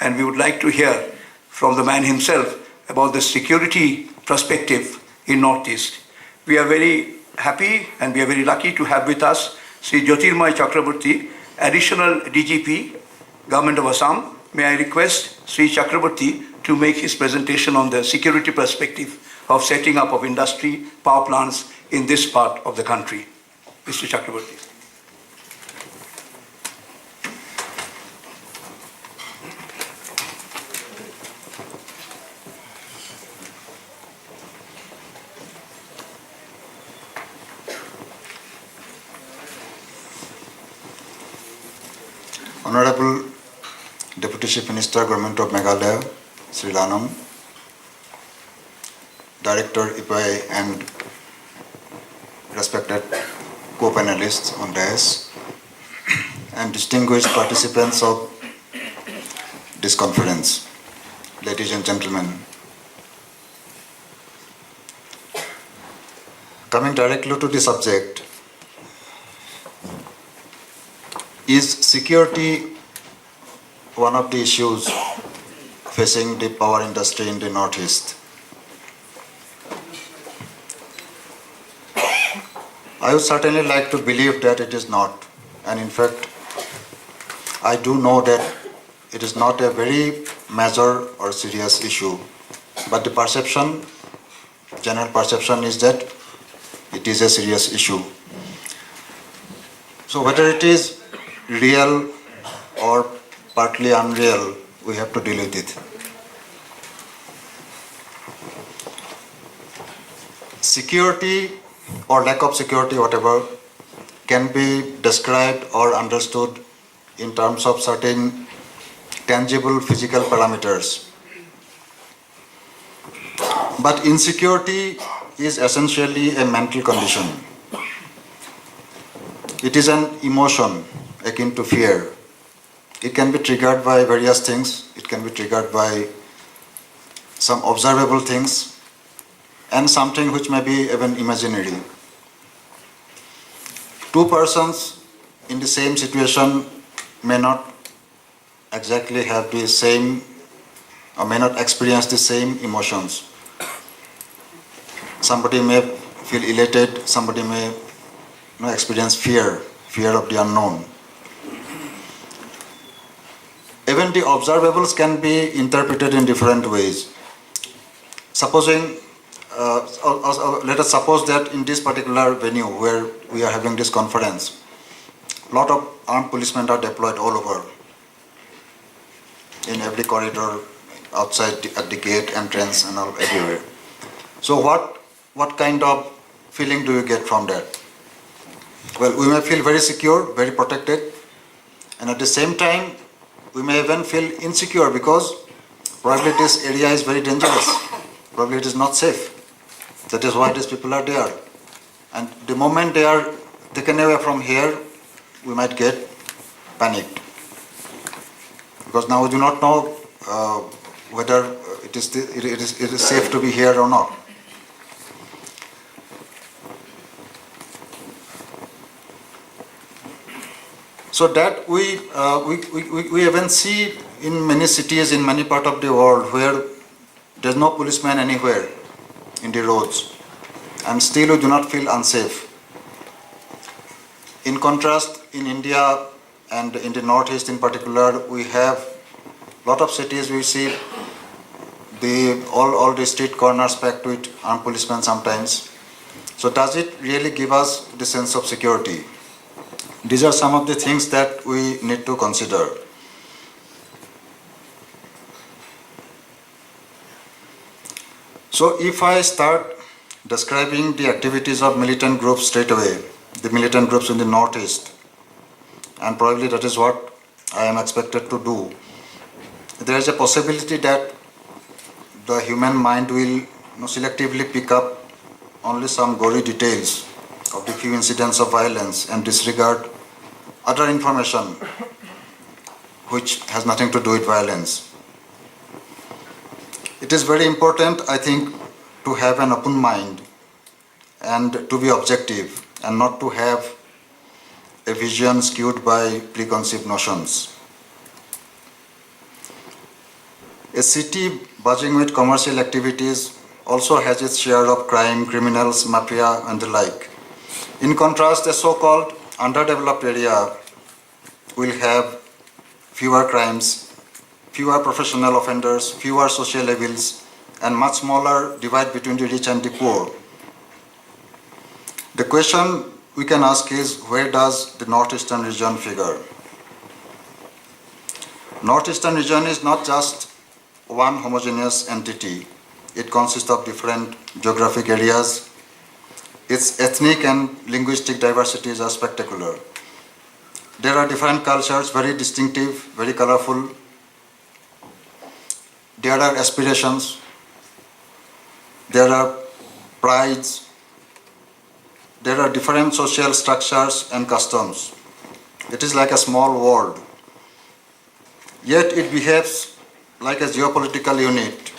and we would like to hear from the man himself about the security perspective in Northeast. We are very happy and we are very lucky to have with us Sri Jyotirmoy Chakraborty, Additional DGP, Government of Assam. May I request Sri Chakraborty to make his presentation on the security perspective of setting up of industry, power plants in this part of the country. Mr. Chakraborty. Honorable Deputy Chief Minister, Government of Meghalaya, Sri Lanam, Director IPAI and respected co-panelists on dais, and distinguished participants of this conference, ladies and gentlemen. Coming directly to the subject, is security one of the issues facing the power industry in the Northeast? I would certainly like to believe that it is not, and in fact, I do know that it is not a very major or serious issue, but the perception, general perception is that it is a serious issue. So whether it is real or partly unreal, we have to deal with it. Security or lack of security, whatever, can be described or understood in terms of certain tangible physical parameters. But insecurity is essentially a mental condition. It is an emotion akin to fear. It can be triggered by various things. It can be triggered by some observable things and something which may be even imaginary. Two persons in the same situation may not exactly have the same or may not experience the same emotions. Somebody may feel elated, somebody may experience fear of the unknown. Even the observables can be interpreted in different ways. Supposing, let us suppose that in this particular venue where we are having this conference, a lot of armed policemen are deployed all over, in every corridor, outside, at the gate, entrance, and all everywhere. So what kind of feeling do you get from that? Well, we may feel very secure, very protected, and at the same time, we may even feel insecure because probably this area is very dangerous. Probably it is not safe. That is why these people are there. And the moment they are taken away from here, we might get panicked. Because now we do not know whether it is safe to be here or not. So that we even see in many cities, in many parts of the world where there is no policeman anywhere in the roads, and still we do not feel unsafe. In contrast, in India and in the Northeast in particular, we have a lot of cities we see all the street corners packed with armed policemen sometimes. So does it really give us the sense of security? These are some of the things that we need to consider. So if I start describing the activities of militant groups straight away, the militant groups in the Northeast, and probably that is what I am expected to do, there is a possibility that the human mind will selectively pick up only some gory details of the few incidents of violence and disregard other information which has nothing to do with violence. It is very important, I think, to have an open mind and to be objective and not to have a vision skewed by preconceived notions. A city buzzing with commercial activities also has its share of crime, criminals, mafia, and the like. In contrast, a so-called underdeveloped area will have fewer crimes, fewer professional offenders, fewer social evils, and much smaller divide between the rich and the poor. The question we can ask is, where does the northeastern region figure? Northeastern region is not just one homogeneous entity. It consists of different geographic areas. Its ethnic and linguistic diversities are spectacular. There are different cultures, very distinctive, very colorful. There are aspirations. There are prides. There are different social structures and customs. It is like a small world. Yet it behaves like a geopolitical unit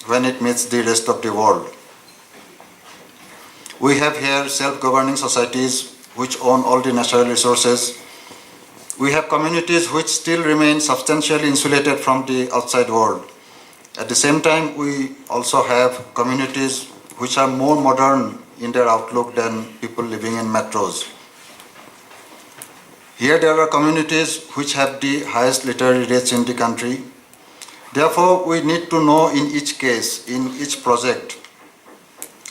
when it meets the rest of the world. We have here self-governing societies which own all the natural resources. We have communities which still remain substantially insulated from the outside world. At the same time, we also have communities which are more modern in their outlook than people living in metros. Here there are communities which have the highest literary rates in the country. Therefore, we need to know in each case, in each project,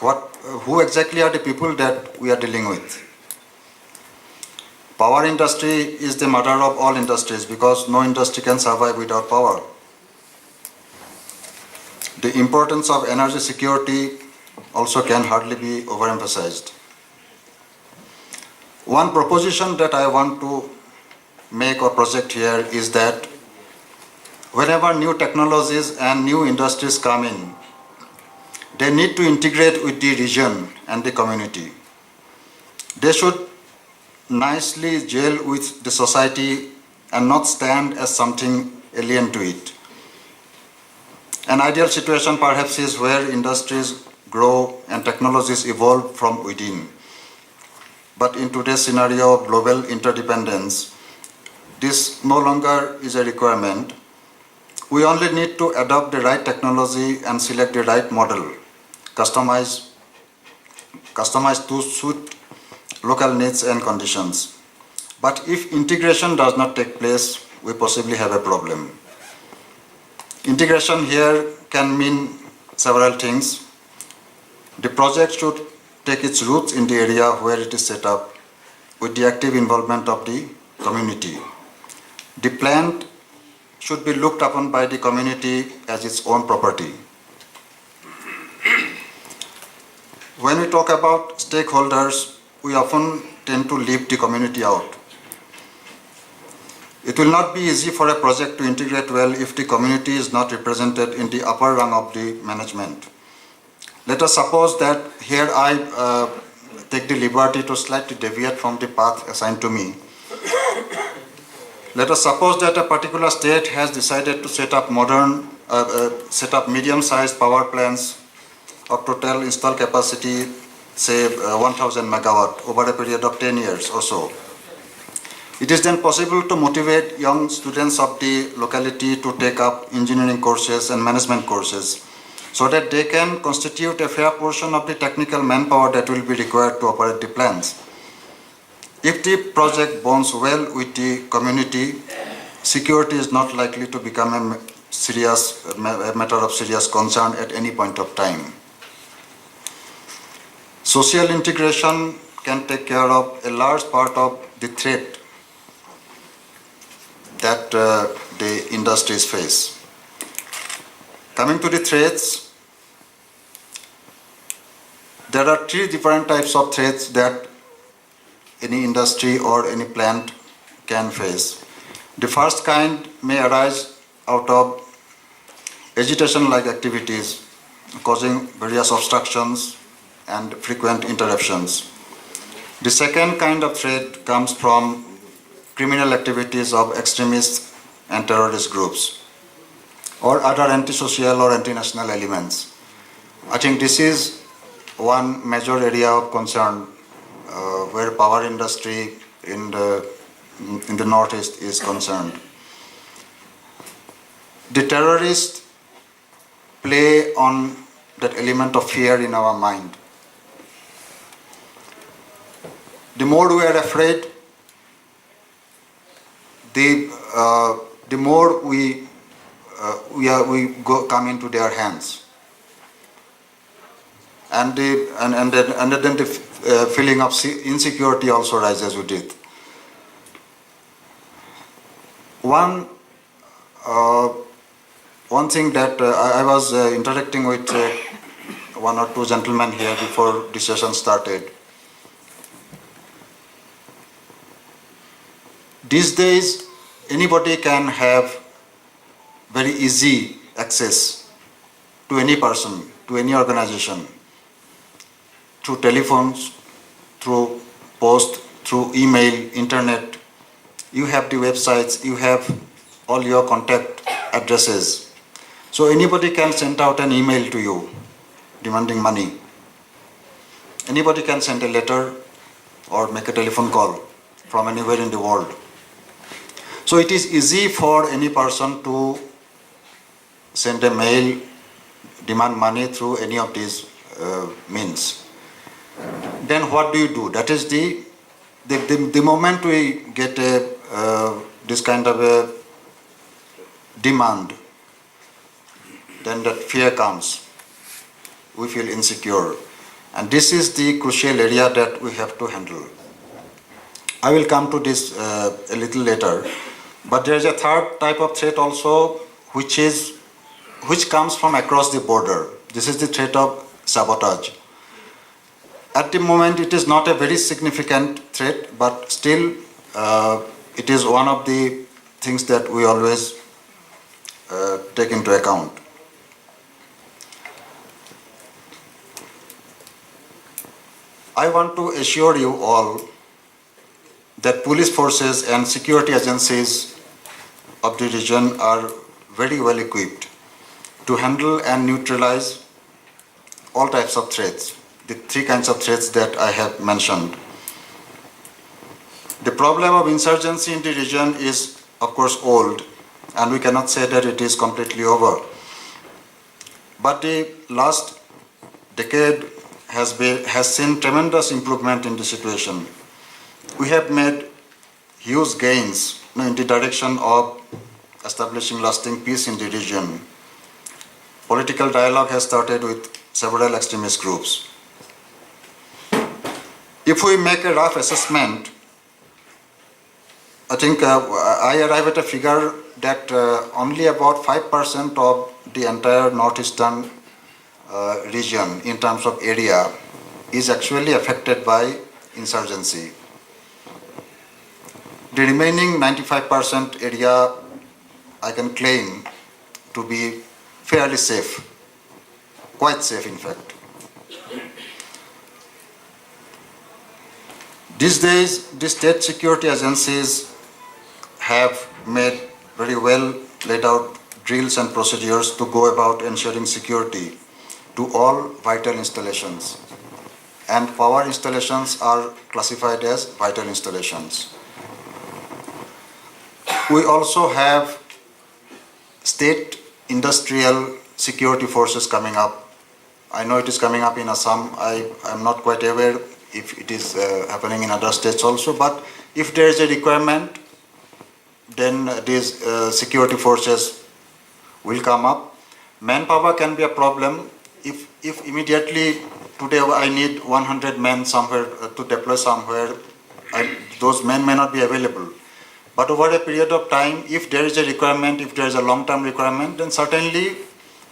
who exactly are the people that we are dealing with. Power industry is the mother of all industries because no industry can survive without power. The importance of energy security also can hardly be overemphasized. One proposition that I want to make or project here is that whenever new technologies and new industries come in, they need to integrate with the region and the community. They should nicely gel with the society and not stand as something alien to it. An ideal situation perhaps is where industries grow and technologies evolve from within. But in today's scenario of global interdependence, this no longer is a requirement. We only need to adopt the right technology and select the right model, customized to suit local needs and conditions. But if integration does not take place, we possibly have a problem. Integration here can mean several things. The project should take its roots in the area where it is set up with the active involvement of the community. The plant should be looked upon by the community as its own property. When we talk about stakeholders, we often tend to leave the community out. It will not be easy for a project to integrate well if the community is not represented in the upper rung of the management. Let us suppose that here I take the liberty to slightly deviate from the path assigned to me. Let us suppose that a particular state has decided to set up medium-sized power plants of total installed capacity, say 1000 megawatt over a period of 10 years or so. It is then possible to motivate young students of the locality to take up engineering courses and management courses so that they can constitute a fair portion of the technical manpower that will be required to operate the plants. If the project bonds well with the community, security is not likely to become a matter of serious concern at any point of time. Social integration can take care of a large part of the threat that the industries face. Coming to the threats, there are three different types of threats that any industry or any plant can face. The first kind may arise out of agitation-like activities causing various obstructions and frequent interruptions. The second kind of threat comes from criminal activities of extremist and terrorist groups or other antisocial or anti-national elements. I think this is one major area of concern where power industry in the Northeast is concerned. The terrorist play on that element of fear in our mind. The more we are afraid, the more we come into their hands, and then the feeling of insecurity also rises with it. One thing that I was interacting with one or two gentlemen here before the session started. These days, anybody can have very easy access to any person, to any organization, through telephones, through post, through email, internet. You have the websites, you have all your contact addresses. So anybody can send out an email to you demanding money. Anybody can send a letter or make a telephone call from anywhere in the world. So it is easy for any person to send a mail, demand money through any of these means. Then what do? That is the moment we get this kind of a demand, then that fear comes. We feel insecure. And this is the crucial area that we have to handle. I will come to this a little later. But there is a third type of threat also, which comes from across the border. This is the threat of sabotage. At the moment, it is not a very significant threat, but still, it is one of the things that we always take into account. I want to assure you all that police forces and security agencies of the region are very well equipped to handle and neutralize all types of threats, the three kinds of threats that I have mentioned. The problem of insurgency in the region is, of course, old, and we cannot say that it is completely over. But the last decade has seen tremendous improvement in the situation. We have made huge gains in the direction of establishing lasting peace in the region. Political dialogue has started with several extremist groups. If we make a rough assessment, I think I arrive at a figure that only about 5% of the entire northeastern region in terms of area is actually affected by insurgency. The remaining 95% area I can claim to be fairly safe, quite safe in fact. These days, the state security agencies have made very well laid out drills and procedures to go about ensuring security to all vital installations. And power installations are classified as vital installations. We also have state industrial security forces coming up. I know it is coming up in Assam. I am not quite aware if it is happening in other states also, but if there is a requirement, then these security forces will come up. Manpower can be a problem. If immediately today I need 100 men somewhere to deploy somewhere, those men may not be available. But over a period of time, if there is a requirement, if there is a long-term requirement, then certainly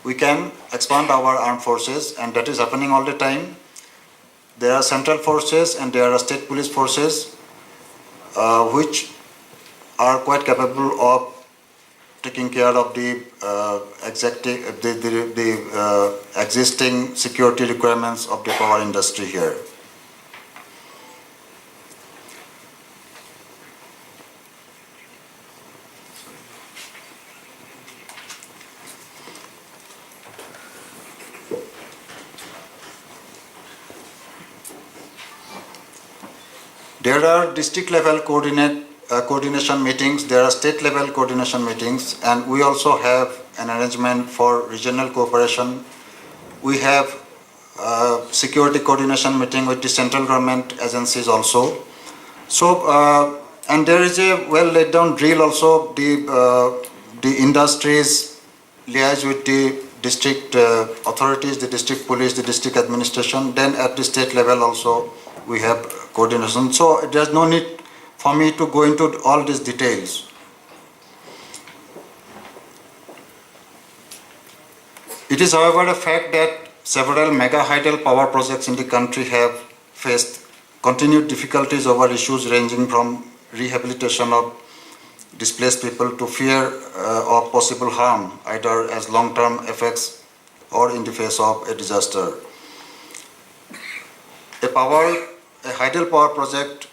we can expand our armed forces, and that is happening all the time. There are central forces and there are state police forces which are quite capable of taking care of the existing security requirements of the power industry here. There are district level coordination meetings, there are state level coordination meetings, and we also have an arrangement for regional cooperation. We have security coordination meeting with the central government agencies also. So, and there is a well laid down drill also. The industries liaise with the district authorities, the district police, the district administration. Then at the state level also we have coordination. So there's no need for me to go into all these details. It is, however, a fact that several mega hydel power projects in the country have faced continued difficulties over issues ranging from rehabilitation of displaced people to fear of possible harm, either as long-term effects or in the face of a disaster. A hydel power project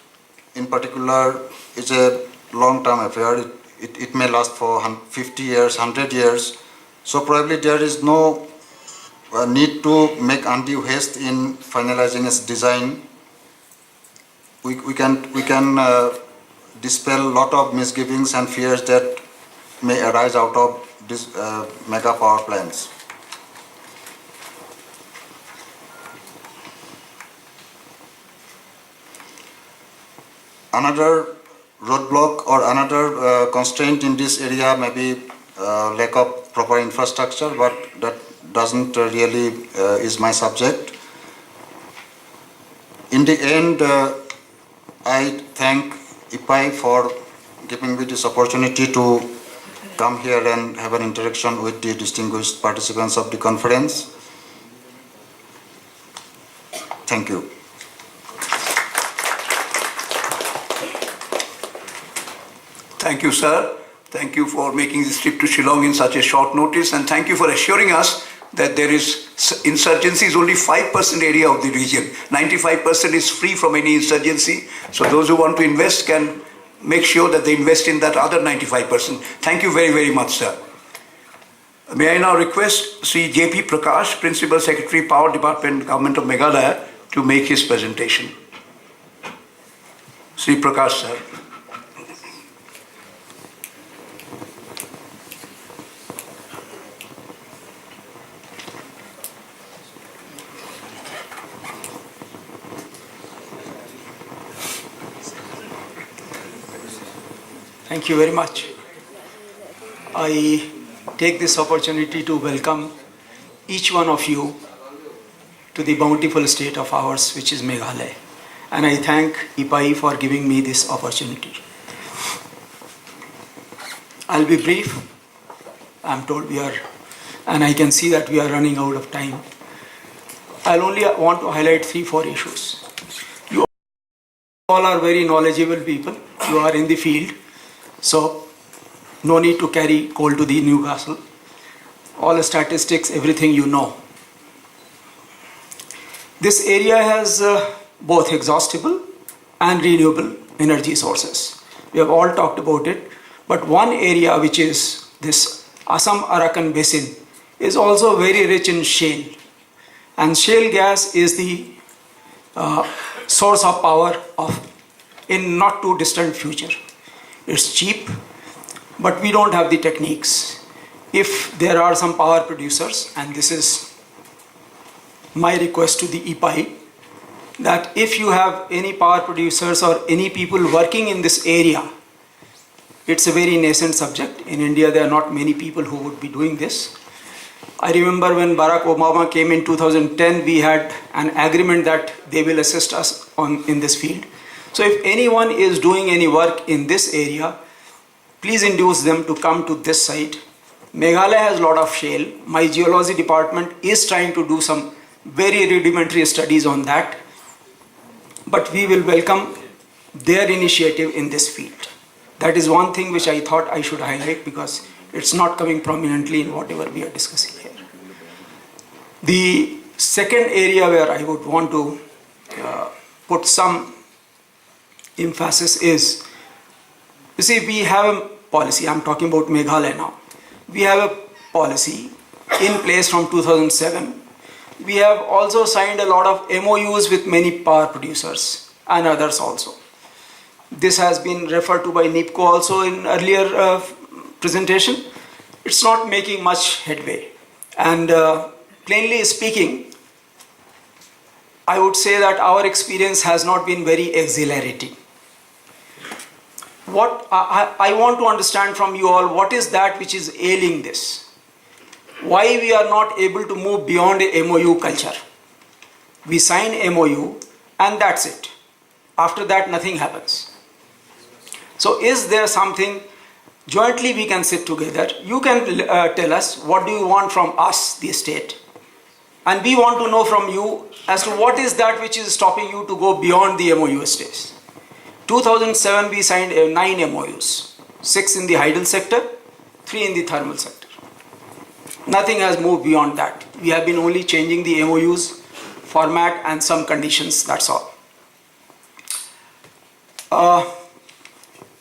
in particular is a long-term affair. It may last for 50 years, 100 years. So probably there is no need to make undue haste in finalizing its design. We can dispel a lot of misgivings and fears that may arise out of these mega power plants. Another roadblock or another constraint in this area may be lack of proper infrastructure, but that doesn't really is my subject. In the end, I thank IPAI for giving me this opportunity to come here and have an interaction with the distinguished participants of the conference. Thank you. Thank you, sir. Thank you for making this trip to Shillong in such a short notice, and thank you for assuring us that there is insurgency is only 5% area of the region. 95% is free from any insurgency. So those who want to invest can make sure that they invest in that other 95%. Thank you very, very much, sir. May I now request Sri J.P. Prakash, Principal Secretary, Power Department, Government of Meghalaya, to make his presentation. Sri Prakash, sir. Thank you very much. I take this opportunity to welcome each one of you to the bountiful state of ours, which is Meghalaya. And I thank IPAI for giving me this opportunity. I'll be brief. I'm told and I can see that we are running out of time. I'll only want to highlight 3-4 issues. You all are very knowledgeable people. You are in the field. So, no need to carry coal to the Newcastle. All the statistics, everything you know. This area has both exhaustible and renewable energy sources. We have all talked about it. But one area, which is this Assam-Arakan Basin, is also very rich in shale. And shale gas is the source of power in not too distant future. It's cheap, but we don't have the techniques. If there are some power producers, and this is my request to the IPAI, that if you have any power producers or any people working in this area, it's a very nascent subject. In India, there are not many people who would be doing this. I remember when Barack Obama came in 2010, we had an agreement that they will assist us in this field. So if anyone is doing any work in this area, please induce them to come to this site. Meghalaya has a lot of shale. My geology department is trying to do some very rudimentary studies on that. But we will welcome their initiative in this field. That is one thing which I thought I should highlight because it's not coming prominently in whatever we are discussing here. The second area where I would want to put some emphasis is, you see, we have a policy. I'm talking about Meghalaya now. We have a policy in place from 2007. We have also signed a lot of MOUs with many power producers and others also. This has been referred to by NIPCO also in earlier presentation. it's not making much headway. And plainly speaking, I would say that our experience has not been very exhilarating. What I want to understand from you all, what is that which is ailing this? Why we are not able to move beyond a MOU culture? We sign MOU and that's it. After that, nothing happens. So is there something jointly we can sit together? You can tell us what do you want from us, the state, and we want to know from you as to what is that which is stopping you to go beyond the MOU stage. 2007 we signed 9 MOUs, 6 in the hydel sector, 3 in the thermal sector. Nothing has moved beyond that. We have been only changing the MOUs format and some conditions, that's all.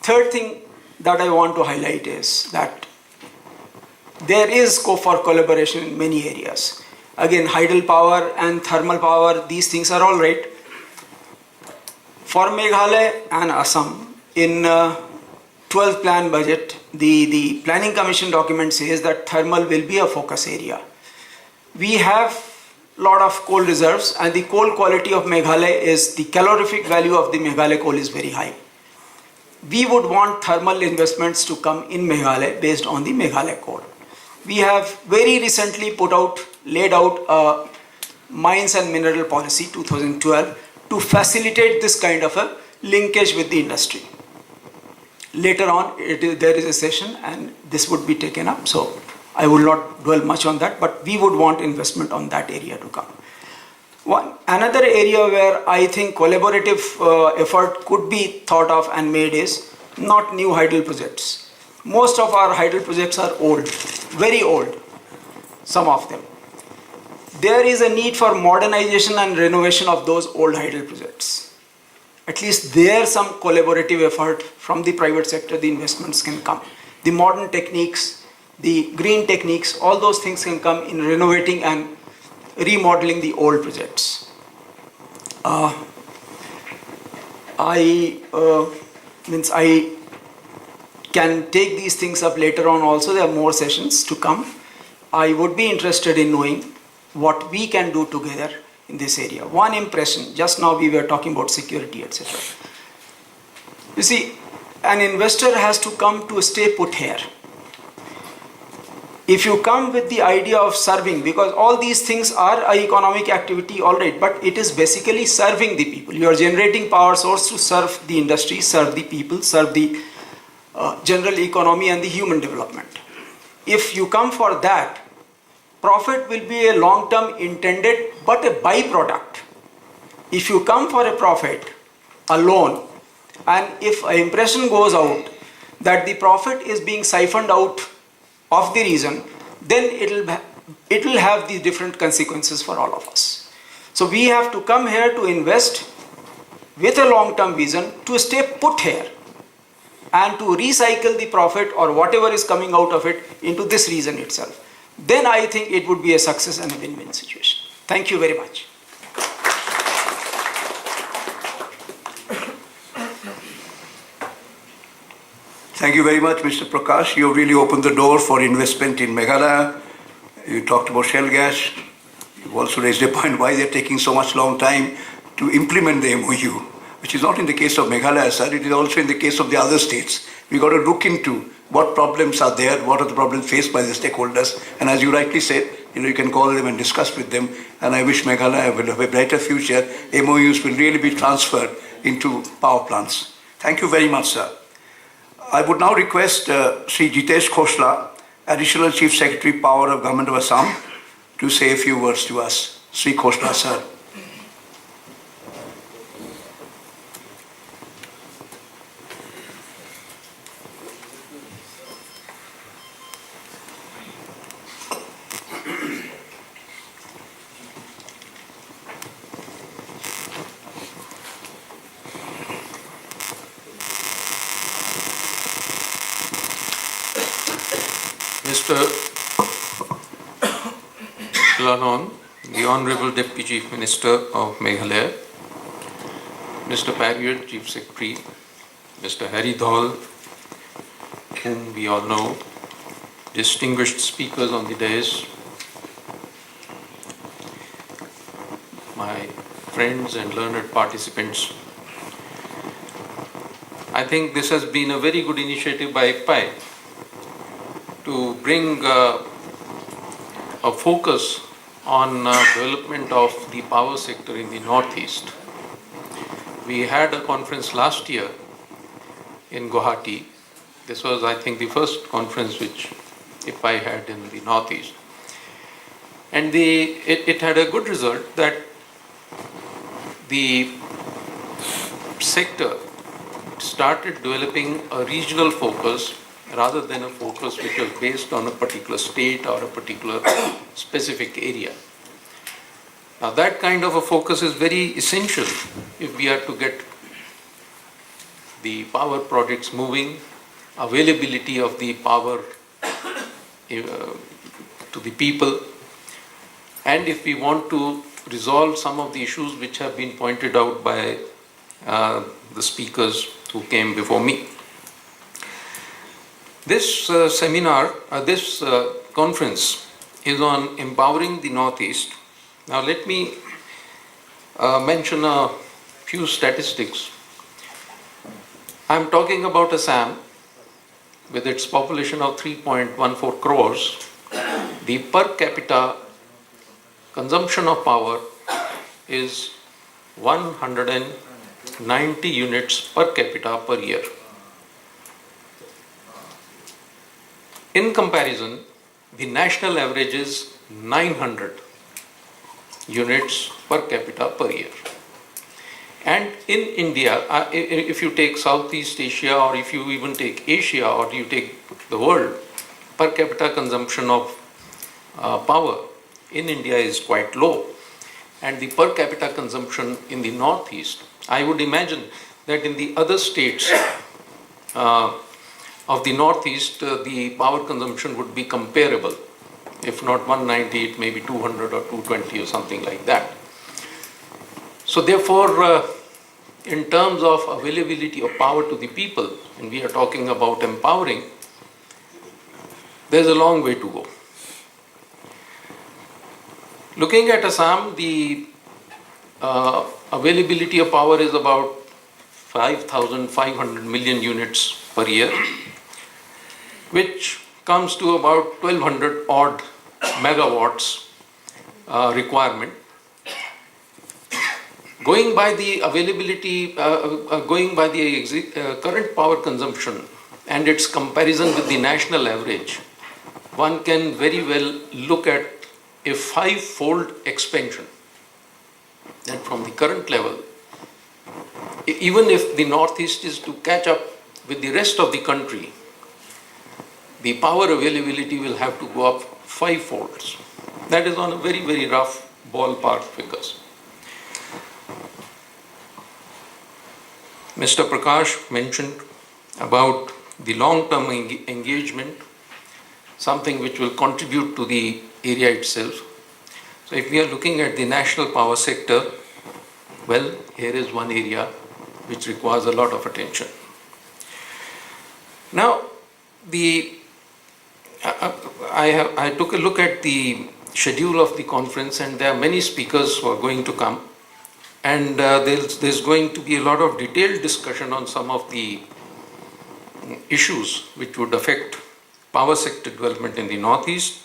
Third thing that I want to highlight is that there is scope for collaboration in many areas. Again, hydel power and thermal power, these things are all right. For Meghalaya and Assam, in 12th plan budget, the Planning Commission document says that thermal will be a focus area. We have a lot of coal reserves, and the coal quality of Meghalaya is, the calorific value of the Meghalaya coal is very high. We would want thermal investments to come in Meghalaya based on the Meghalaya coal. We have very recently laid out a mines and mineral policy 2012 to facilitate this kind of a linkage with the industry. Later on, there is a session and this would be taken up, so I will not dwell much on that, but we would want investment on that area to come. Another area where I think collaborative effort could be thought of and made is not new hydel projects. Most of our hydel projects are old, very old, some of them. There is a need for modernization and renovation of those old hydel projects. At least there some collaborative effort from the private sector, the investments can come. The modern techniques, the green techniques, all those things can come in renovating and remodeling the old projects. I can take these things up later on also. There are more sessions to come. I would be interested in knowing what we can do together in this area. One impression, just now we were talking about security, etc. You see, an investor has to come to stay put here. If you come with the idea of serving, because all these things are an economic activity, all right, but it is basically serving the people. You are generating power source to serve the industry, serve the people, serve the general economy and the human development. If you come for that, profit will be a long-term intended but a byproduct. If you come for a profit alone, and if an impression goes out that the profit is being siphoned out of the region, then it will have the different consequences for all of us. So we have to come here to invest with a long-term vision, to stay put here and to recycle the profit or whatever is coming out of it into this region itself. Then I think it would be a success and a win-win situation. Thank you very much. Thank you very much, Mr. Prakash. You really opened the door for investment in Meghalaya. You talked about shale gas. You also raised a point why they're taking so much long time to implement the MOU, which is not in the case of Meghalaya, sir. It is also in the case of the other states. We got to look into what problems are there, what are the problems faced by the stakeholders. And as you rightly said, you can call them and discuss with them. And I wish Meghalaya will have a brighter future. MOUs will really be transferred into power plants. Thank you very much, sir. I would now request Sri Jitesh Khosla, Additional Chief Secretary, Power of Government of Assam, to say a few words to us. Sri Khosla, sir. Mr. Lanon, the Honorable Deputy Chief Minister of Meghalaya, Mr. Parriott, Chief Secretary, Mr. Harry Dhol, whom we all know, distinguished speakers on the dais, my friends and learned participants. I think this has been a very good initiative by ICPAI to bring a focus on development of the power sector in the Northeast. We had a conference last year in Guwahati. This was, I think, the first conference which ICPAI had in the Northeast. And it had a good result that the sector started developing a regional focus rather than a focus which was based on a particular state or a particular specific area. Now that kind of a focus is very essential if we are to get the power projects moving, availability of the power to the people, and if we want to resolve some of the issues which have been pointed out by the speakers who came before me. This this conference is on empowering the Northeast. Now let me mention a few statistics. I'm talking about Assam with its population of 3.14 crores. The per capita consumption of power is 190 units per capita per year. In comparison, the national average is 900 units per capita per year. And in India, if you take Southeast Asia, or if you even take Asia, or you take the world, per capita consumption of power in India is quite low. And the per capita consumption in the Northeast, I would imagine that in the other states of the Northeast, the power consumption would be comparable. If not 190, it may be 200 or 220 or something like that. So therefore, in terms of availability of power to the people, and we are talking about empowering, there's a long way to go. Looking at Assam, the availability of power is about 5,500 million units per year, which comes to about 1,200 odd megawatts requirement. Going by the availability, going by the current power consumption and its comparison with the national average, one can very well look at a 5-fold expansion. And from the current level, even if the Northeast is to catch up with the rest of the country, the power availability will have to go up 5-folds. That is on a very, very rough ballpark figures. Mr. Prakash mentioned about the long-term engagement, something which will contribute to the area itself. So if we are looking at the national power sector, well, here is one area which requires a lot of attention. Now, I took a look at the schedule of the conference, and there are many speakers who are going to come, and there's going to be a lot of detailed discussion on some of the issues which would affect power sector development in the Northeast.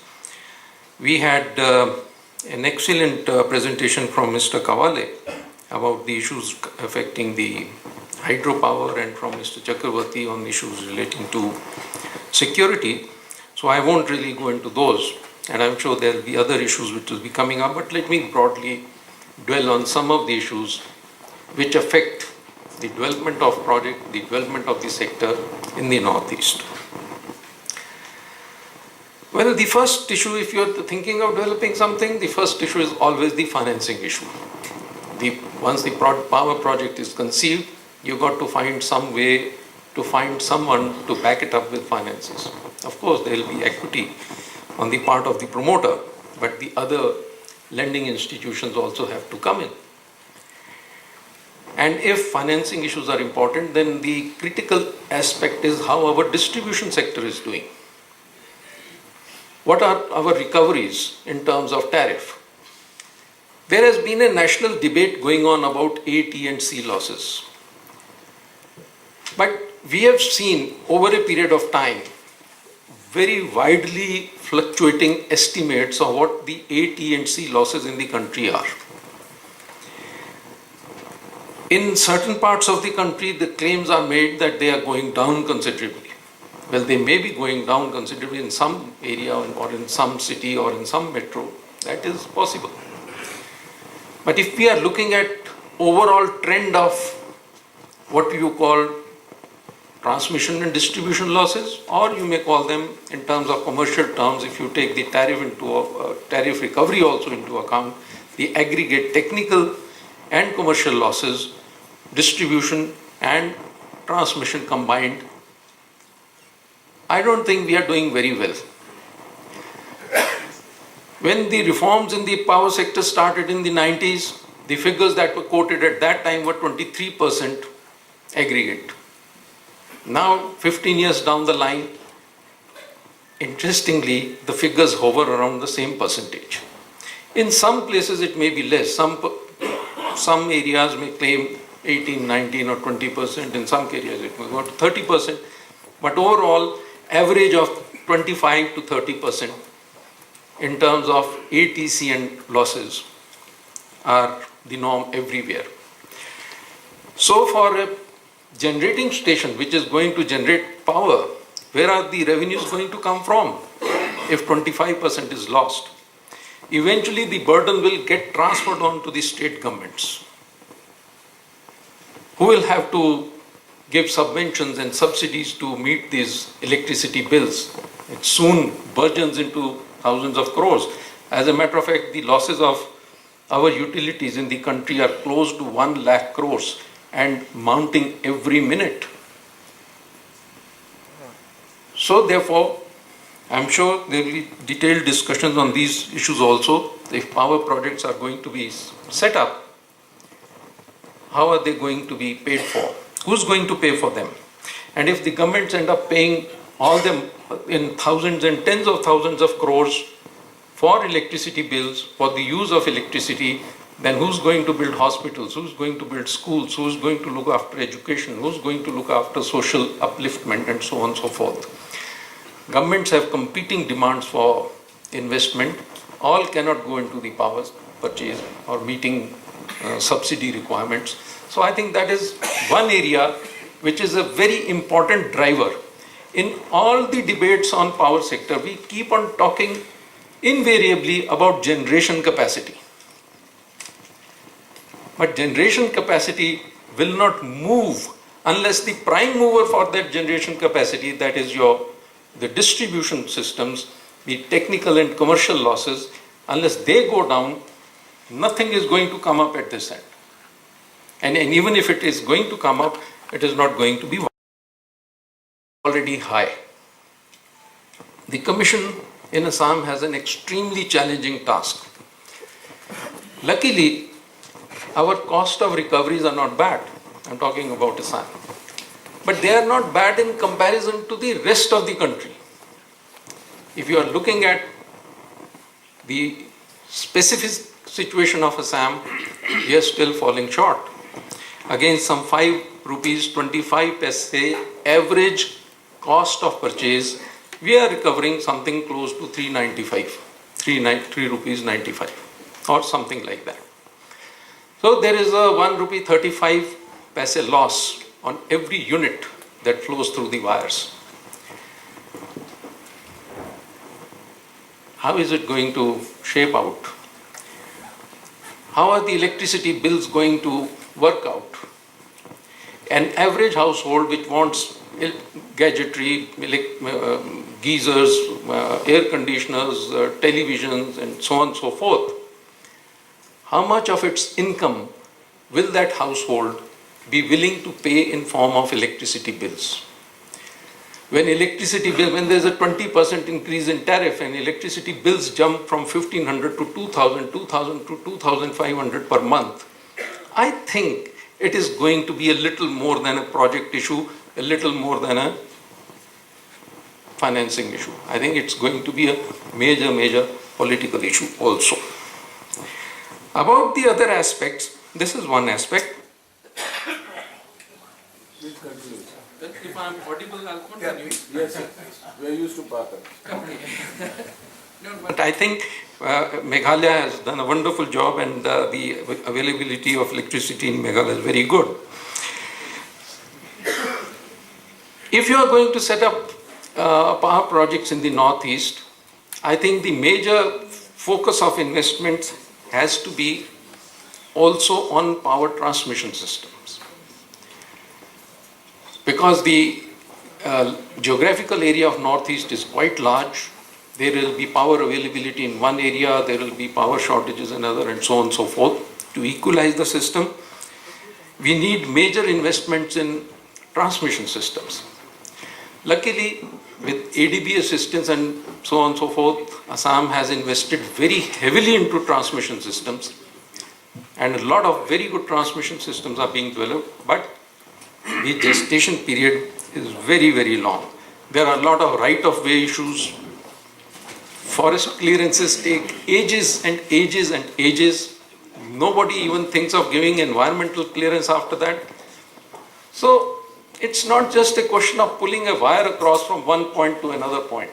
We had an excellent presentation from Mr. Kawale about the issues affecting the hydropower, and from Mr. Chakravarti on issues relating to security. So I won't really go into those, and I'm sure there will be other issues which will be coming up, but let me broadly dwell on some of the issues which affect the development of project, the development of the sector in the Northeast. Well, the first issue, if you're thinking of developing something, the first issue is always the financing issue. Once the power project is conceived, you've got to find some way to find someone to back it up with finances. Of course, there will be equity on the part of the promoter, but the other lending institutions also have to come in. And if financing issues are important, then the critical aspect is how our distribution sector is doing. what are our recoveries in terms of tariff? There has been a national debate going on about A, T and C losses. But we have seen over a period of time very widely fluctuating estimates of what the A, T and C losses in the country are. In certain parts of the country, the claims are made that they are going down considerably. Well, they may be going down considerably in some area or in some city or in some metro. That is possible. But if we are looking at overall trend of what you call transmission and distribution losses, or you may call them in terms of commercial terms, if you take the tariff recovery also into account, the aggregate technical and commercial losses, distribution and transmission combined, I don't think we are doing very well. When the reforms in the power sector started in the 90s, the figures that were quoted at that time were 23% aggregate. Now, 15 years down the line, interestingly, the figures hover around the same percentage. In some places it may be less. Some areas may claim 18, 19 or 20%. In some areas it may go to 30%. But overall, average of 25 to 30% in terms of ATC and losses are the norm everywhere. So for a generating station which is going to generate power, where are the revenues going to come from if 25% is lost? Eventually the burden will get transferred on to the state governments, who will have to give subventions and subsidies to meet these electricity bills. It soon burgeons into thousands of crores. As a matter of fact, the losses of our utilities in the country are close to 1 lakh crores and mounting every minute. So therefore, I'm sure there will be detailed discussions on these issues also. If power projects are going to be set up, how are they going to be paid for? Who's going to pay for them? And if the governments end up paying all them in thousands and tens of thousands of crores for electricity bills, for the use of electricity, then who's going to build hospitals? Who's going to build schools? Who's going to look after education? Who's going to look after social upliftment and so on and so forth? Governments have competing demands for investment. All cannot go into the power purchase or meeting subsidy requirements. So I think that is one area which is a very important driver. In all the debates on power sector, we keep on talking invariably about generation capacity. But generation capacity will not move unless the prime mover for that generation capacity, that is the distribution systems, the technical and commercial losses, unless they go down, nothing is going to come up at this end. And even if it is going to come up, it is not going to be already high. The Commission in Assam has an extremely challenging task. Luckily, our cost of recoveries are not bad. I'm talking about Assam. But they are not bad in comparison to the rest of the country. If you are looking at the specific situation of Assam, we are still falling short. Against some 5 rupees 25 paise average cost of purchase, we are recovering something close to 3 rupees 95 or something like that. So there is a 1 rupee 35 paise loss on every unit that flows through the wires. How is it going to shape out? How are the electricity bills going to work out? An average household which wants gadgetry, geysers, air conditioners, televisions and so on and so forth, how much of its income will that household be willing to pay in form of electricity bills? When there's a 20% increase in tariff and electricity bills jump from 1,500 to 2,000, 2,000 to 2,500 per month, I think it is going to be a little more than a project issue, a little more than a financing issue. I think it's going to be a major political issue also. About the other aspects, this is one aspect. If I am audible, I'll continue. Yes, we are used to Patal. No, but I think Meghalaya has done a wonderful job, and the availability of electricity in Meghalaya is very good. If you are going to set up power projects in the northeast, I think the major focus of investments has to be also on power transmission systems. Because the geographical area of northeast is quite large, there will be power availability in one area, there will be power shortages in another, and so on and so forth. To equalize the system, we need major investments in transmission systems. Luckily, with ADB assistance and so on and so forth, Assam has invested very heavily into transmission systems, and a lot of very good transmission systems are being developed, but the gestation period is very long. There are a lot of right-of-way issues. Forest clearances take ages and ages and ages. Nobody even thinks of giving environmental clearance after that. So it's not just a question of pulling a wire across from one point to another point.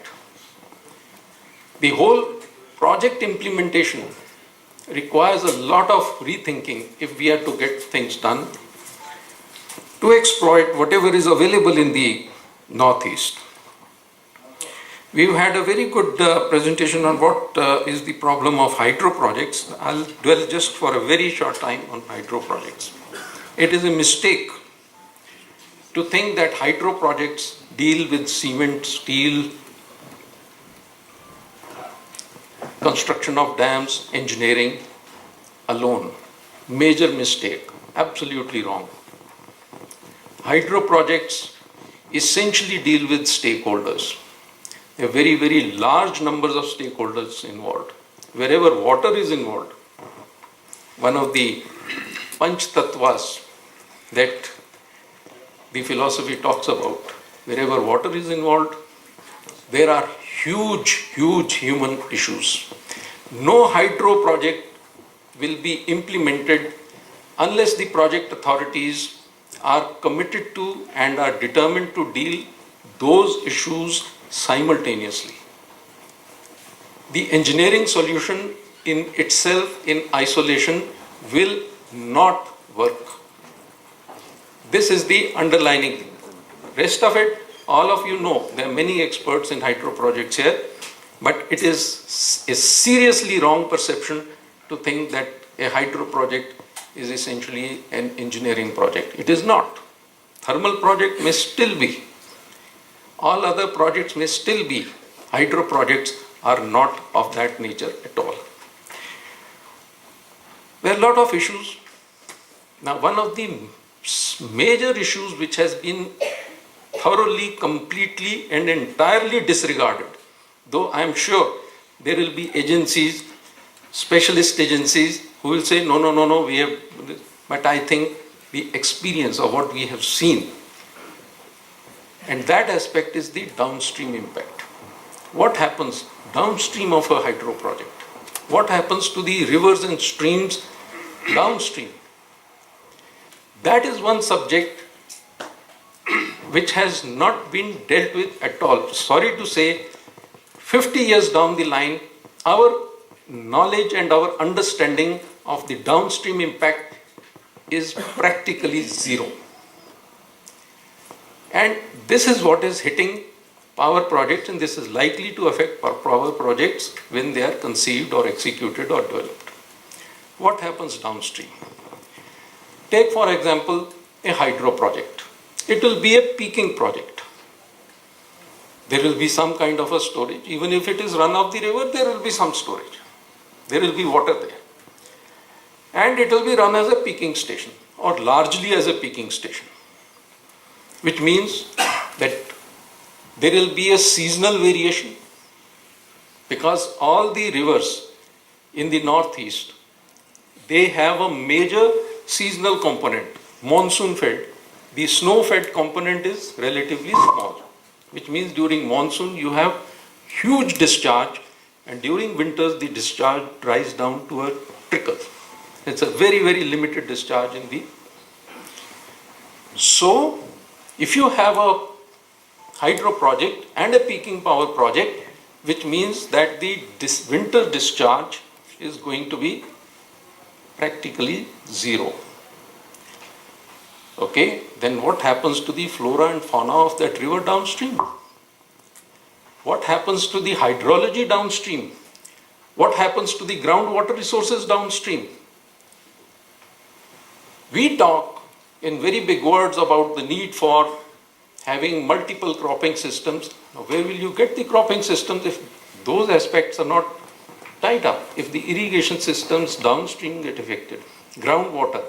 The whole project implementation requires a lot of rethinking if we are to get things done to exploit whatever is available in the northeast. We've had a very good presentation on what is the problem of hydro projects. I'll dwell just for a very short time on hydro projects. It is a mistake to think that hydro projects deal with cement, steel, construction of dams, engineering alone. Major mistake, absolutely wrong. Hydro projects essentially deal with stakeholders. There are very large numbers of stakeholders involved. Wherever water is involved, one of the Panch Tattvas that the philosophy talks about, wherever water is involved, there are huge human issues. No hydro project will be implemented unless the project authorities are committed to and are determined to deal those issues simultaneously. The engineering solution in itself, in isolation, will not work. This is the underlining thing. Rest of it, all of you know, there are many experts in hydro projects here, but it is a seriously wrong perception to think that a hydro project is essentially an engineering project. It is not. Thermal project may still be. All other projects may still be. Hydro projects are not of that nature at all. There are a lot of issues. Now, one of the major issues which has been thoroughly, completely and entirely disregarded, though I am sure there will be agencies, specialist agencies who will say no, we have, but I think the experience of what we have seen, and that aspect is the downstream impact. What happens downstream of a hydro project? What happens to the rivers and streams downstream? That is one subject which has not been dealt with at all. Sorry to say, 50 years down the line, our knowledge and our understanding of the downstream impact is practically zero. And this is what is hitting power projects, and this is likely to affect power projects when they are conceived or executed or developed. What happens downstream? Take, for example, a hydro project. It will be a peaking project. There will be some kind of a storage. Even if it is run of the river, there will be some storage. There will be water there. And it will be run as a peaking station, or largely as a peaking station, which means that there will be a seasonal variation, because all the rivers in the northeast, they have a major seasonal component, monsoon fed. The snow fed component is relatively small. which means during monsoon you have huge discharge, and during winters the discharge dries down to a trickle. It's a very, very limited discharge in the. So, if you have a hydro project and a peaking power project, which means that the winter discharge is going to be practically zero. Okay, then what happens to the flora and fauna of that river downstream? What happens to the hydrology downstream? What happens to the groundwater resources downstream? We talk in very big words about the need for having multiple cropping systems. Now, where will you get the cropping systems if those aspects are not tied up? If the irrigation systems downstream get affected, groundwater,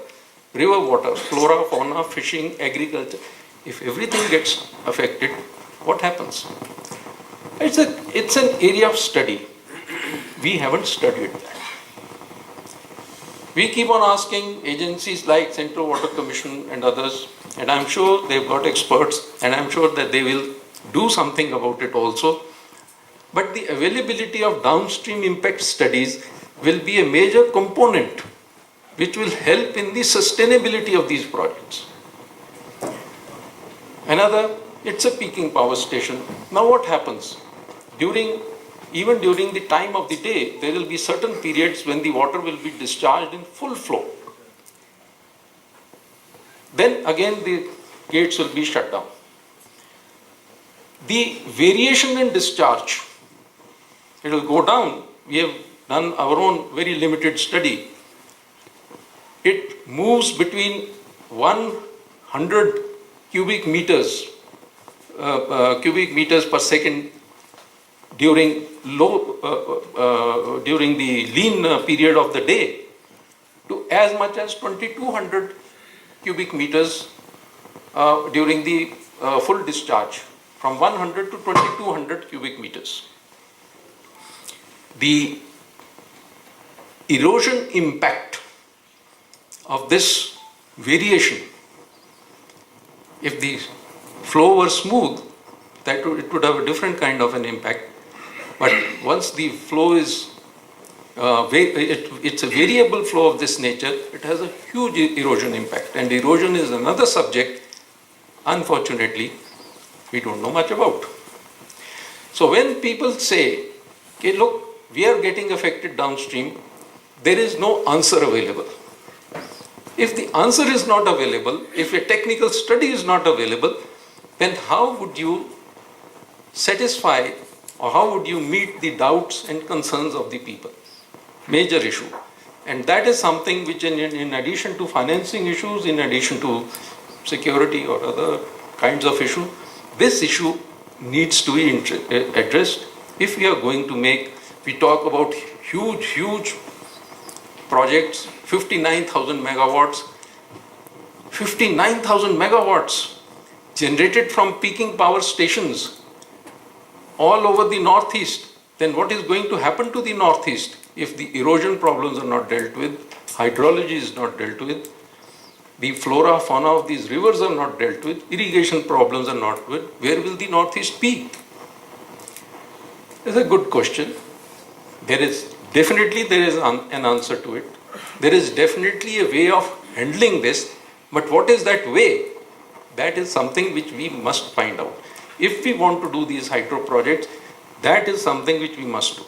river water, flora, fauna, fishing, agriculture, if everything gets affected, what happens? It's an area of study. We haven't studied that. We keep on asking agencies like Central Water Commission and others, and I'm sure they've got experts, and I'm sure that they will do something about it also. But the availability of downstream impact studies will be a major component which will help in the sustainability of these projects. Another, it's a peaking power station. Now what happens? Even during the time of the day, there will be certain periods when the water will be discharged in full flow. Then again the gates will be shut down. The variation in discharge, it will go down. We have done our own very limited study. It moves between 100 cubic meters per second during the lean period of the day to as much as 2200 cubic meters during the full discharge, from 100 to 2200 cubic meters. The erosion impact of this variation, if the flow were smooth, it would have a different kind of an impact. But once the flow is, it's a variable flow of this nature, it has a huge erosion impact. And erosion is another subject, unfortunately, we don't know much about. So when people say, okay, look, we are getting affected downstream, there is no answer available. If the answer is not available, if a technical study is not available, then how would you satisfy or how would you meet the doubts and concerns of the people? Major issue. And that is something which in addition to financing issues, in addition to security or other kinds of issue, this issue needs to be addressed if we are going to we talk about huge projects, 59,000 megawatts. 59,000 megawatts generated from peaking power stations all over the northeast. Then what is going to happen to the northeast if the erosion problems are not dealt with, hydrology is not dealt with, the flora, fauna of these rivers are not dealt with, irrigation problems are not with, where will the northeast be? It's a good question. There is an answer to it. There is definitely a way of handling this, but what is that way? That is something which we must find out. If we want to do these hydro projects, that is something which we must do.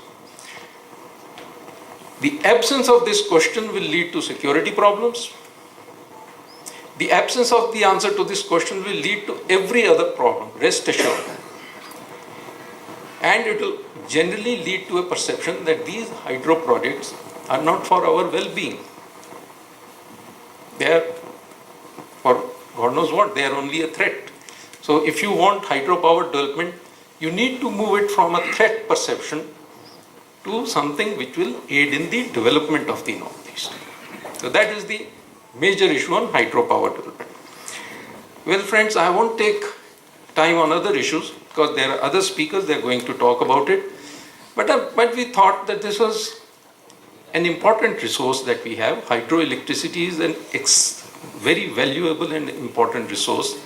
The absence of this question will lead to security problems. The absence of the answer to this question will lead to every other problem, rest assured. And it will generally lead to a perception that these hydro projects are not for our well-being. They are for God knows what, they are only a threat. So if you want hydropower development, you need to move it from a threat perception to something which will aid in the development of the Northeast. So that is the major issue on hydropower development. Well friends, I won't take time on other issues because there are other speakers, they are going to talk about it. But we thought that this was an important resource that we have. Hydroelectricity is an very valuable and important resource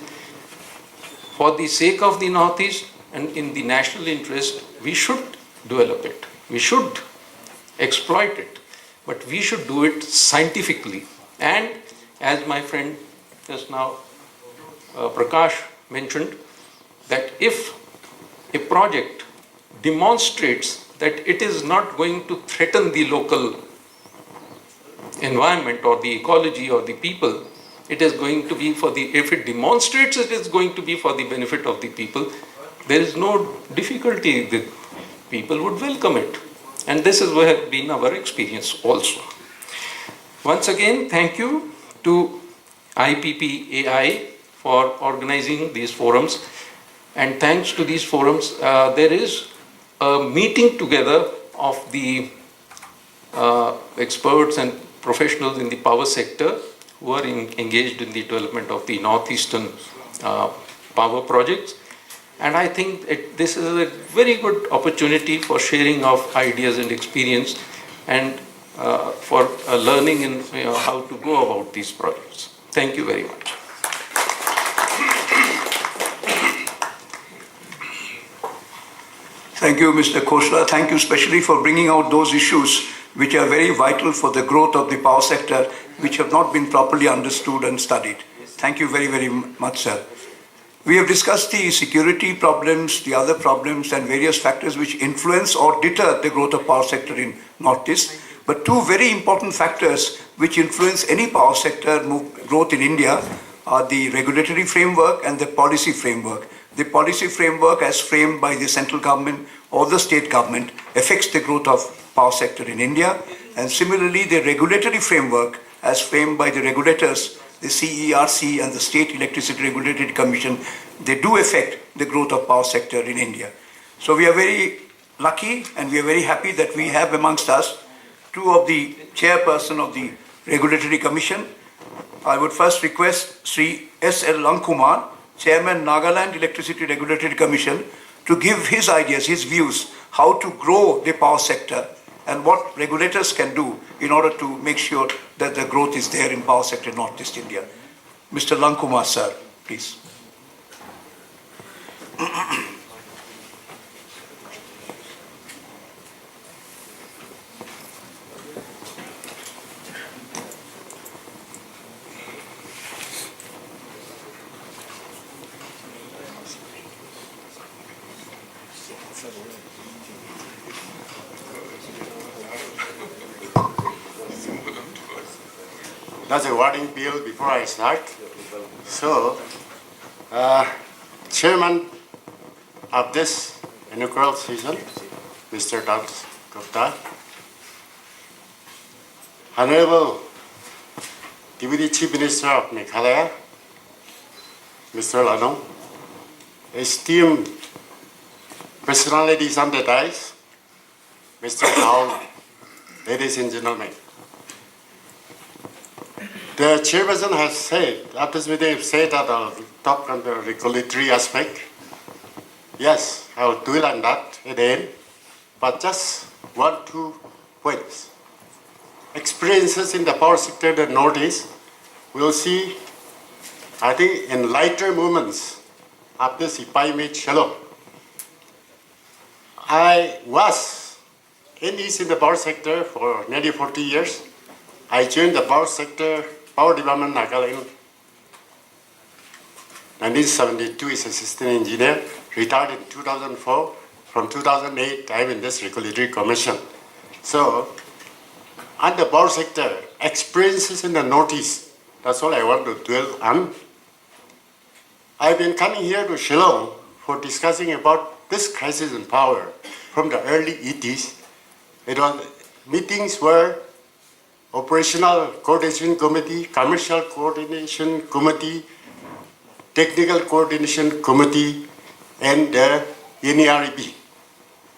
for the sake of the Northeast, and in the national interest, we should develop it. We should exploit it, but we should do it scientifically. And as my friend just now, Prakash, mentioned, that if a project demonstrates that it is not going to threaten the local environment or the ecology or the people, it is going to be if it demonstrates it is going to be for the benefit of the people, there is no difficulty. The people would welcome it. And this has been our experience also. Once again, thank you to IPPAI for organizing these forums. And thanks to these forums, there is a meeting together of the experts and professionals in the power sector who are engaged in the development of the northeastern power projects. And I think this is a very good opportunity for sharing of ideas and experience, and for learning in how to go about these projects. Thank you very much. Thank you, Mr. Khosla. Thank you especially for bringing out those issues which are very vital for the growth of the power sector, which have not been properly understood and studied. Thank you very, very much, sir. We have discussed the security problems, the other problems, and various factors which influence or deter the growth of power sector in Northeast. But two very important factors which influence any power sector growth in India are the regulatory framework and the policy framework. The policy framework, as framed by the central government or the state government, affects the growth of power sector in India. And similarly, the regulatory framework, as framed by the regulators, the CERC and the State Electricity Regulatory Commission, they do affect the growth of power sector in India. So we are very lucky and we are very happy that we have amongst us two of the chairperson of the Regulatory Commission. I would first request Sri S.L. Lankumar, Chairman, Nagaland Electricity Regulatory Commission, to give his ideas, his views, how to grow the power sector and what regulators can do in order to make sure that the growth is there in power sector in Northeast India. Mr. Lankumar, sir, please. That's a warning bell before I start. So, Chairman of this inaugural session, Mr. Dr. Gupta, Honorable Deputy Chief Minister of Meghalaya, Mr. Lanong, esteemed personalities on the dais, Mr. Paul, ladies and gentlemen. The chairperson has said, at this meeting, said that I'll talk on the regulatory aspect. Yes, I will dwell on that at the end, but just 1-2 points. Experiences in the power sector in the Northeast, we'll see, I think, in lighter moments after Sipai made Shillong. I was engaged in the power sector for nearly 40 years. I joined the power sector, Power Development Nagaland, 1972 as assistant engineer, retired in 2004. From 2008, I'm in this regulatory commission. So, on the power sector, experiences in the Northeast, that's all I want to dwell on. I've been coming here to Shillong for discussing about this crisis in power from the early 80s. It was meetings where Operational Coordination Committee, Commercial Coordination Committee, Technical Coordination Committee, and the NERB,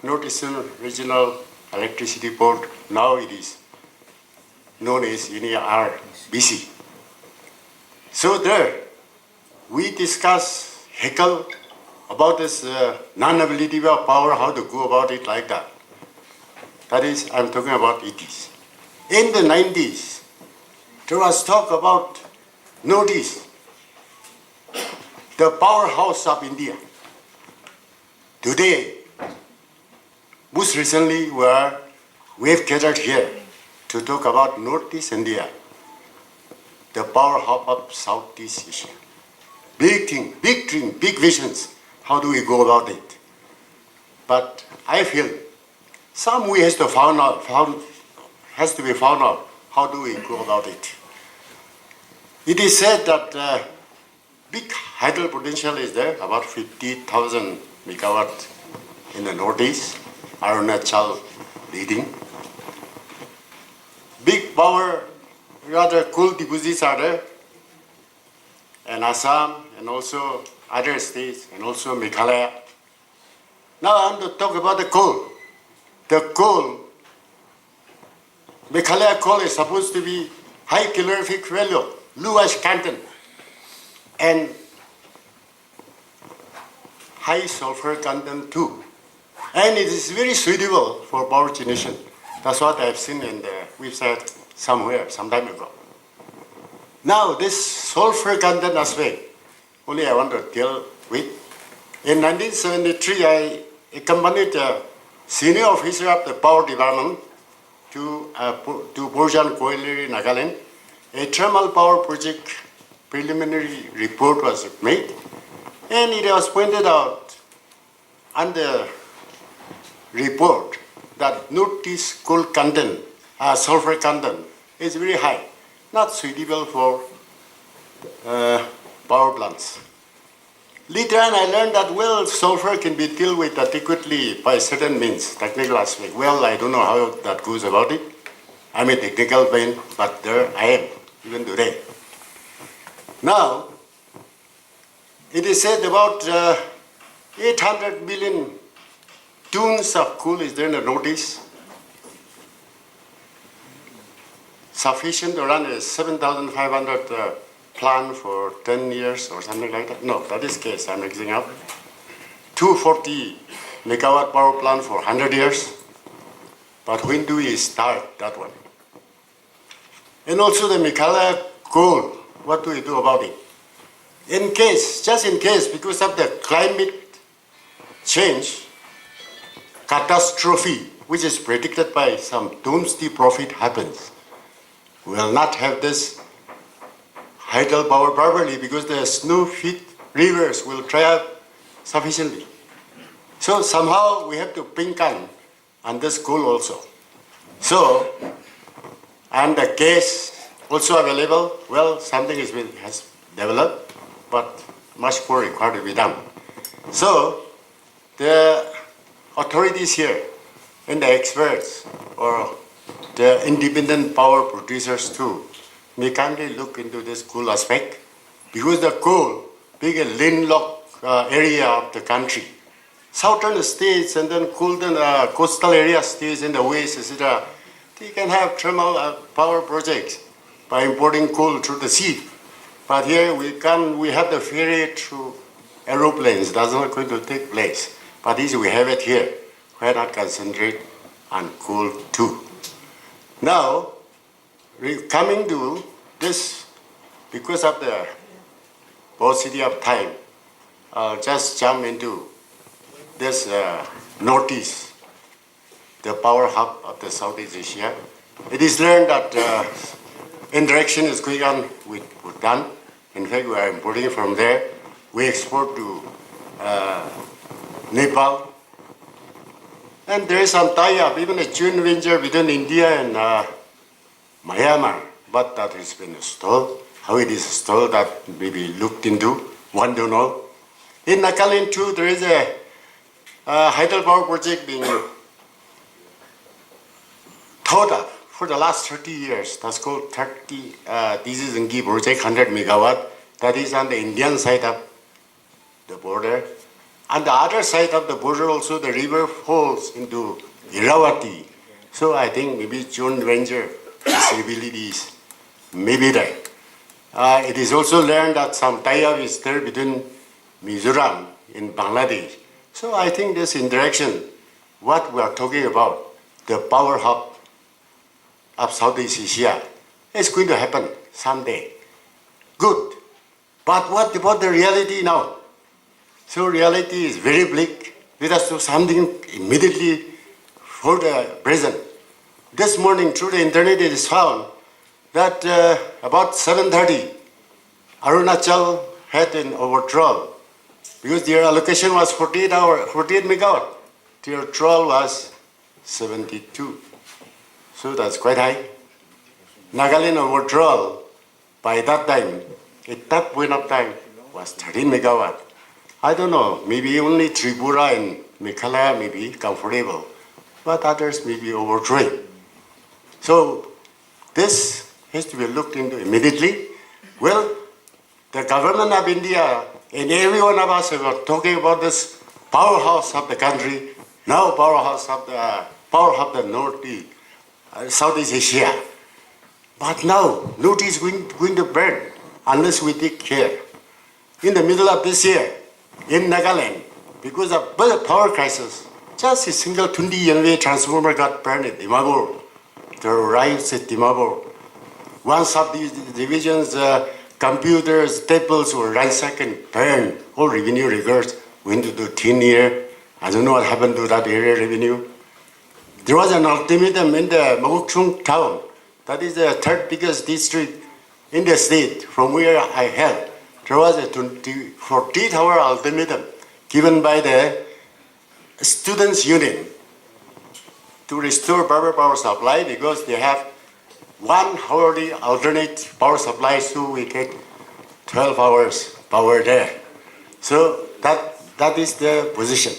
Northeastern Regional Electricity Board. Now it is known as NERBC. So there, we discuss, heckle about this non-availability of power, how to go about it like that. That is, I'm talking about 80s. In the 90s, there was talk about Northeast, the powerhouse of India. Today, most recently, we have gathered here to talk about Northeast India, the power hub of Southeast Asia. Big thing, big dream, big visions. How do we go about it? But I feel some way has to be found out. How do we go about it? It is said that big hydro potential is there, about 50,000 megawatt in the Northeast, Arunachal leading. Big power, rather coal deposits are there, and Assam, and also other states, and also Meghalaya. Now I want to talk about the coal. The coal, Meghalaya coal is supposed to be high calorific value, low ash content, and high sulfur content too. And it is very suitable for power generation. That's what I've seen in the website somewhere, some time ago. Now, this sulfur content aspect, only I want to deal with. In 1973, I accompanied a senior officer of the power department to Borjan Colliery, Nagaland. A thermal power project preliminary report was made, and it was pointed out on the report that Northeast coal content, sulfur content is very high, not suitable for power plants. Later on, I learned that, well, sulfur can be dealt with adequately by certain means, technical aspect. Well, I don't know how that goes about it. I'm a technical brain, but there I am, even today. Now, it is said about 800 million tons of coal is there in the Northeast. Sufficient to run a 7,500 plant for 10 years or something like that. No, that is case, I'm mixing up. 240 megawatt power plant for 100 years. But when do we start that one? And also the Meghalaya coal, what do we do about it? In case, just in case, because of the climate change catastrophe, which is predicted by some doomsday prophet happens, we will not have this hydel power properly because the snow-fed rivers will dry up sufficiently. So somehow we have to pink on this coal also. So, and the gas also available, well, something has developed, but much more required to be done. So, the authorities here and the experts or the independent power producers too may kindly look into this coal aspect because the coal being a landlocked area of the country, southern states and then coastal area states in the west, etc., they can have thermal power projects by importing coal through the sea. But here we have the ferry through aeroplanes. That's not going to take place. But this we have it here. Why not concentrate on coal too? Now, coming to this, because of the paucity of time, I'll just jump into this Northeast, the power hub of the Southeast Asia. It is learned that interaction is going on with Bhutan. In fact, we are importing from there. We export to Nepal. And there is some tie-up, even a joint venture between India and Myanmar. But that has been stalled. How it is stalled, that may be looked into. One don't know. In Nagaland too, there is a hydropower project being thought of for the last 30 years. That's called Tizi project, 100 megawatt. That is on the Indian side of the border. On the other side of the border also, the river falls into Irrawaddy. So I think maybe joint venture possibilities may be there. It is also learned that some tie-up is there between Mizoram in Bangladesh. So I think this interaction, what we are talking about, the power hub of Southeast Asia, is going to happen someday. Good. But what about the reality now? So reality is very bleak, let us do something immediately for the present. This morning through the internet it is found that about 7:30, Arunachal had an overdraw because their allocation was 48 megawatt. Their withdrawal was 72. So that's quite high. Nagaland overdraw by that time, at that point of time, was 13 megawatt. I don't know, maybe only Tripura and Meghalaya may be comfortable, but others may be overdrawing. So this has to be looked into immediately. Well, the government of India and every one of us are talking about this powerhouse of the country, now powerhouse of the Northeast, Southeast Asia. But now, Northeast is going to burn unless we take care. In the middle of this year, in Nagaland, because of the power crisis, just a single 20 MVA transformer got burned at Dimapur. There were riots at Dimapur. One of these divisions, computers, tables were ransacked and burned. All revenue records went to the thin air. I don't know what happened to that area revenue. There was an ultimatum in the Mokokchung town. That is the third biggest district in the state from where I hail. There was a 48-hour ultimatum given by the Students' Union to restore Barber power supply because they have 1 hourly alternate power supply, so we get 12 hours power there. So that is the position.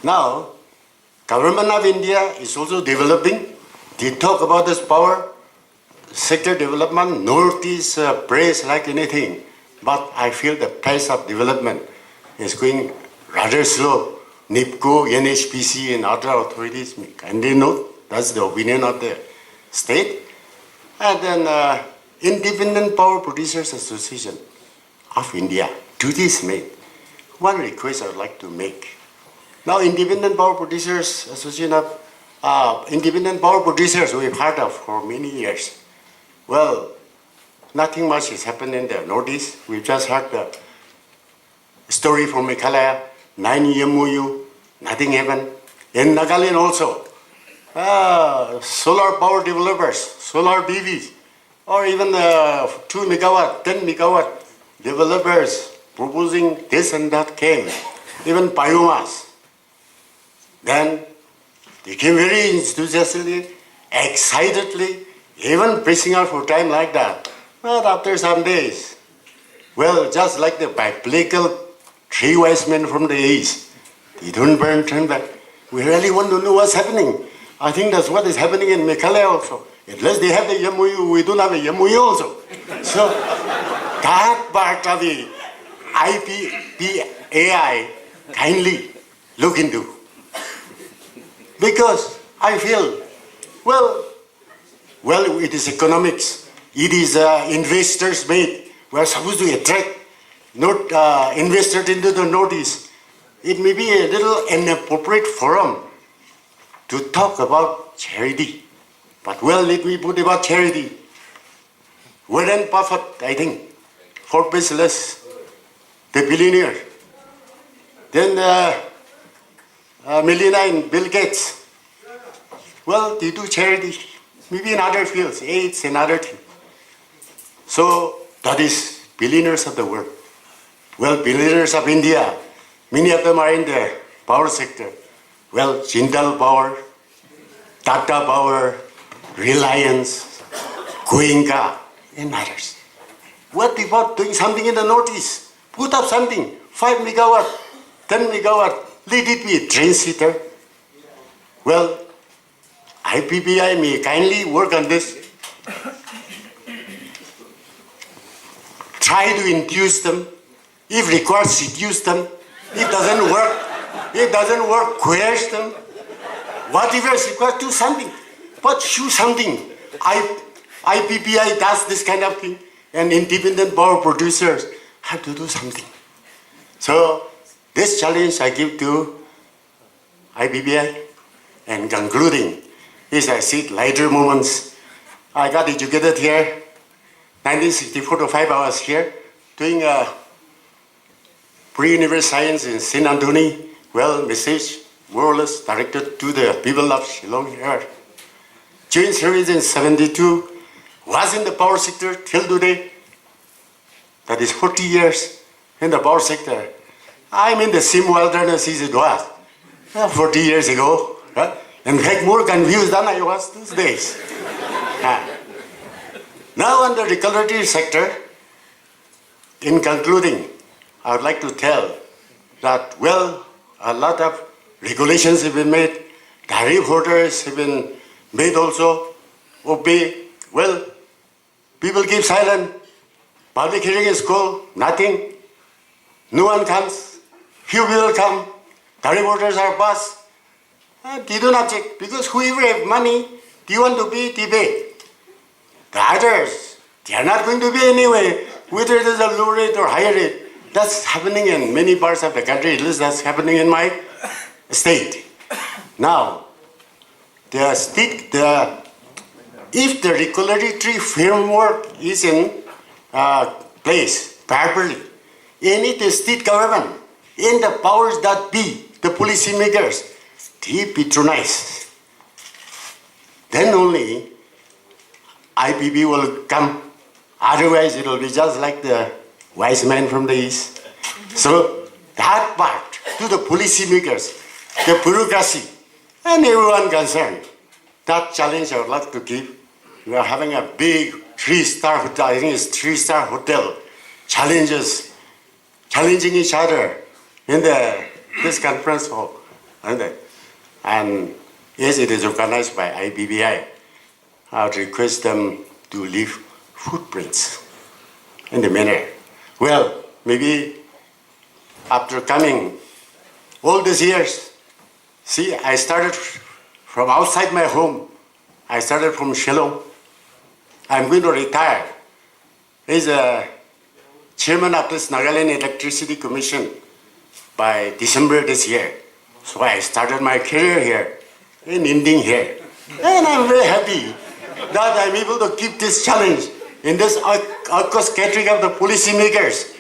Now, Government of India is also developing. They talk about this power sector development. Northeast praise like anything, but I feel the pace of development is going rather slow. NIPCO, NHPC, and other authorities kindly note that's the opinion of the state. And then Independent Power Producers Association of India, duties made. One request I would like to make. Now, Independent Power Producers Association of Independent Power Producers we've heard of for many years. Well, nothing much has happened in the Northeast. We've just heard the story from Meghalaya, 9 MOU, nothing happened. In Nagaland also, solar power developers, solar BVs, or even 2 megawatt, 10 megawatt developers proposing this and that came, even biomass. Then they came very enthusiastically, excitedly, even pressing out for time like that. But after some days, well, just like the biblical 3 wise men from the east, they don't burn, turn back. We really want to know what's happening. I think that's what is happening in Meghalaya also. Unless they have the MOU, we don't have a MOU also. So that part of the IPPAI kindly look into. Because I feel, well, it is economics. It is investors made. We are supposed to attract not investors into the Northeast. It may be a little inappropriate forum to talk about charity. But well, let me put about charity. Warren Buffett, I think, Forbes list, the billionaire. Then Melinda and Bill Gates. Well, they do charity, maybe in other fields, AIDS and other things. So that is billionaires of the world. Well, billionaires of India, many of them are in the power sector. Well, Jindal Power, Tata Power, Reliance, Goenka, and others. What about doing something in the Northeast? Put up something, 5 megawatt, 10 megawatt, let it be a train seater. Well, IPPI may kindly work on this. Try to induce them. If required, seduce them. If doesn't work, coerce them. Whatever is required, do something. But show something. IPPI does this kind of thing, and independent power producers have to do something. So this challenge I give to IPPI, and concluding is I see lighter moments. I got educated here, 1964 to 5 hours here, doing pre-university science in St. Anthony. message more or less directed to the people of Shillong here. Joint service in 72, was in the power sector till today. That is 40 years in the power sector. I'm in the same wilderness as it was 40 years ago. In fact, more confused than I was these days. Now on the regulatory sector, in concluding, I would like to tell that, a lot of regulations have been made, tariff orders have been made also, obey. People keep silent. Public hearing is called, nothing. No one comes. Few people come. Tariff orders are passed. They don't object because whoever have money, they want to pay, they pay. The others, they are not going to pay anyway, whether it is a low rate or higher rate. That's happening in many parts of the country, at least that's happening in my state. Now, if the regulatory framework is in place properly, any the state government, in the powers that be, the policy makers, they patronize. Then only IPP will come. Otherwise, it will be just like the wise man from the east. So that part to the policy makers, the bureaucracy, and everyone concerned, that challenge I would like to give. We are having a big 3-star hotel, I think it's 3-star hotel, challenging each other in this conference hall. And yes, it is organized by IBBI. I would request them to leave footprints in the manner. Maybe after coming all these years, see, I started from outside my home. I started from Shillong. I'm going to retire as a chairman of this Nagaland Electricity Commission by December this year. So I started my career here and ending here. And I'm very happy that I'm able to keep this challenge in this orchestrating of the policy makers,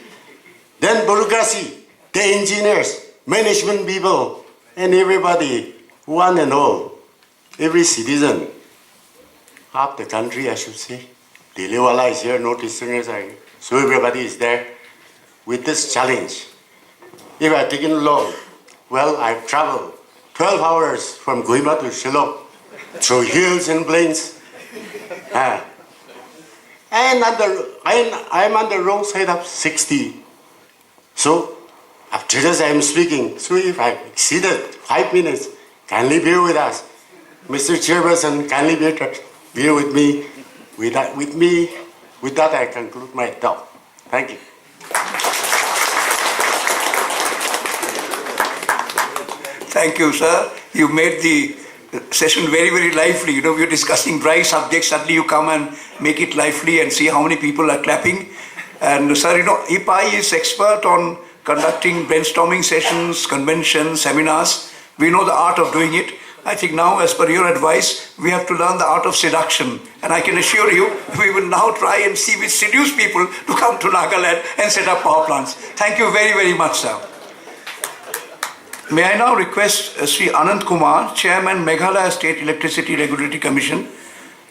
then bureaucracy, the engineers, management people, and everybody, one and all, every citizen of the country, I should say. Diliwala is here, no Easterners are here. So everybody is there with this challenge. If I've taken long, I've traveled 12 hours from Kohima to Shillong through hills and plains. And I'm on the wrong side of 60. So after this I am speaking. So if I exceeded 5 minutes, kindly bear with us. Mr. Chairperson, kindly bear with me. With that I conclude my talk. Thank you. Thank you, sir. You made the session very, very lively. We were discussing dry subjects. Suddenly you come and make it lively and see how many people are clapping. And sir, IPAI is expert on conducting brainstorming sessions, conventions, seminars. We know the art of doing it. I think now, as per your advice, we have to learn the art of seduction. And I can assure you, we will now try and see we seduce people to come to Nagaland and set up power plants. Thank you very, very much, sir. May I now request Sri Anand Kumar, Chairman, Meghalaya State Electricity Regulatory Commission,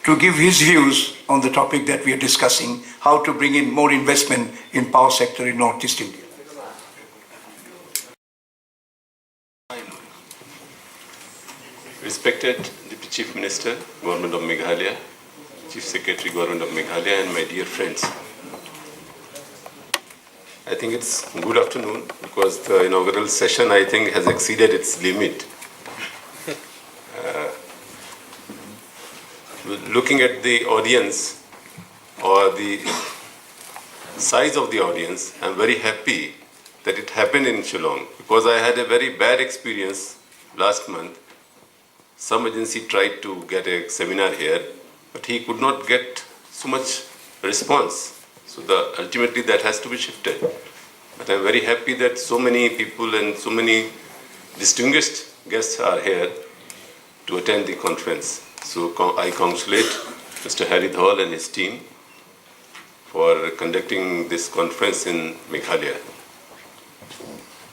to give his views on the topic that we are discussing, how to bring in more investment in power sector in Northeast India. Respected Deputy Chief Minister, Government of Meghalaya, Chief Secretary, Government of Meghalaya, and my dear friends. I think it's good afternoon because the inaugural session, I think, has exceeded its limit. Looking at the audience or the size of the audience, I'm very happy that it happened in Shillong because I had a very bad experience last month. Some agency tried to get a seminar here, but he could not get so much response. So ultimately that has to be shifted. But I'm very happy that so many people and so many distinguished guests are here to attend the conference. So I congratulate Mr. Harith Hall and his team for conducting this conference in Meghalaya.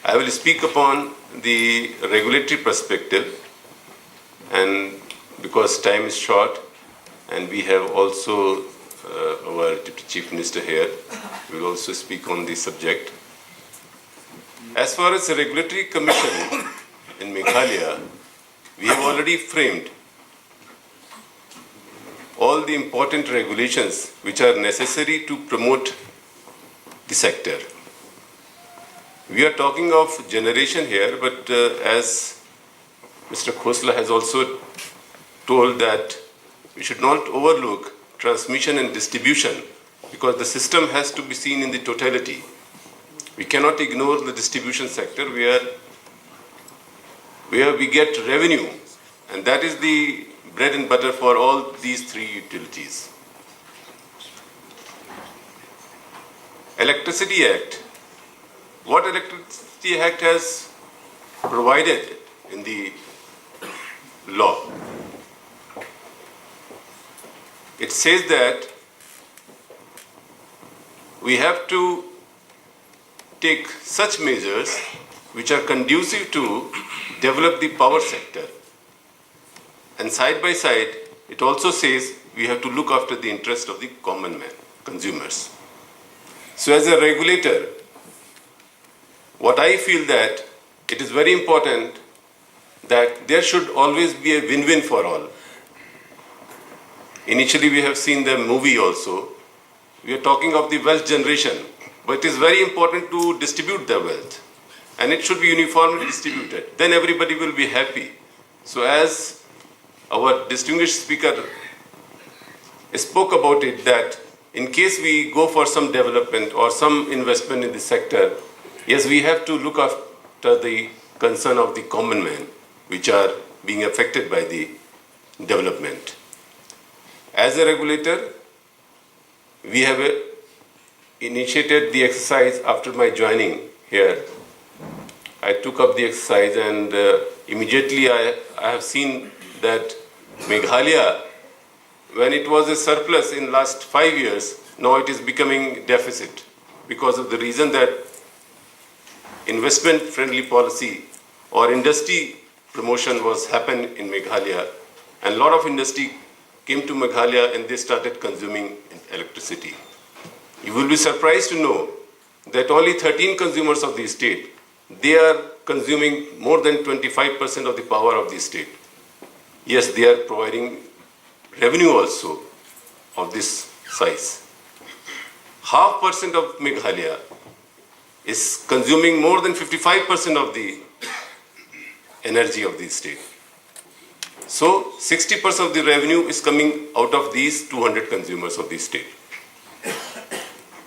I will speak upon the regulatory perspective, and because time is short and we have also our Deputy Chief Minister here, we will also speak on the subject. As far as the Regulatory Commission in Meghalaya, we have already framed all the important regulations which are necessary to promote the sector. We are talking of generation here, but as Mr. Khosla has also told that we should not overlook transmission and distribution, because the system has to be seen in the totality. We cannot ignore the distribution sector where we get revenue, and that is the bread and butter for all these three utilities. Electricity Act. What Electricity Act has provided in the law? It says that we have to take such measures which are conducive to develop the power sector. And side by side, it also says we have to look after the interest of the common man, consumers. So as a regulator, what I feel that it is very important that there should always be a win-win for all. Initially, we have seen the movie also. We are talking of the wealth generation, but it is very important to distribute the wealth, and it should be uniformly distributed. Then everybody will be happy. So as our distinguished speaker spoke about it, that in case we go for some development or some investment in the sector, yes, we have to look after the concern of the common man, which are being affected by the development. As a regulator, we have initiated the exercise after my joining here. I took up the exercise, and immediately I have seen that Meghalaya, when it was a surplus in last 5 years, now it is becoming deficit because of the reason that investment-friendly policy or industry promotion was happened in Meghalaya, and a lot of industry came to Meghalaya and they started consuming electricity. You will be surprised to know that only 13 consumers of the state, they are consuming more than 25% of the power of the state. Yes, they are providing revenue also of this size. 0.5% of Meghalaya is consuming more than 55% of the energy of the state. So 60% of the revenue is coming out of these 200 consumers of the state.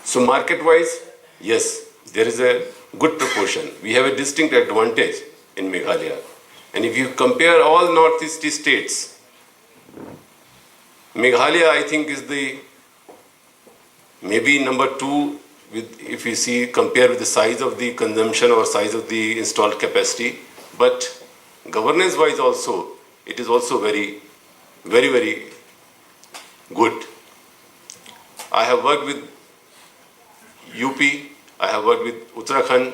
So market-wise, yes, there is a good proportion. We have a distinct advantage in Meghalaya. And if you compare all northeast states, Meghalaya, I think, is the maybe number 2 with, if you see, compare with the size of the consumption or size of the installed capacity. But governance-wise also, it is also very, very, very good. I have worked with UP, I have worked with Uttarakhand,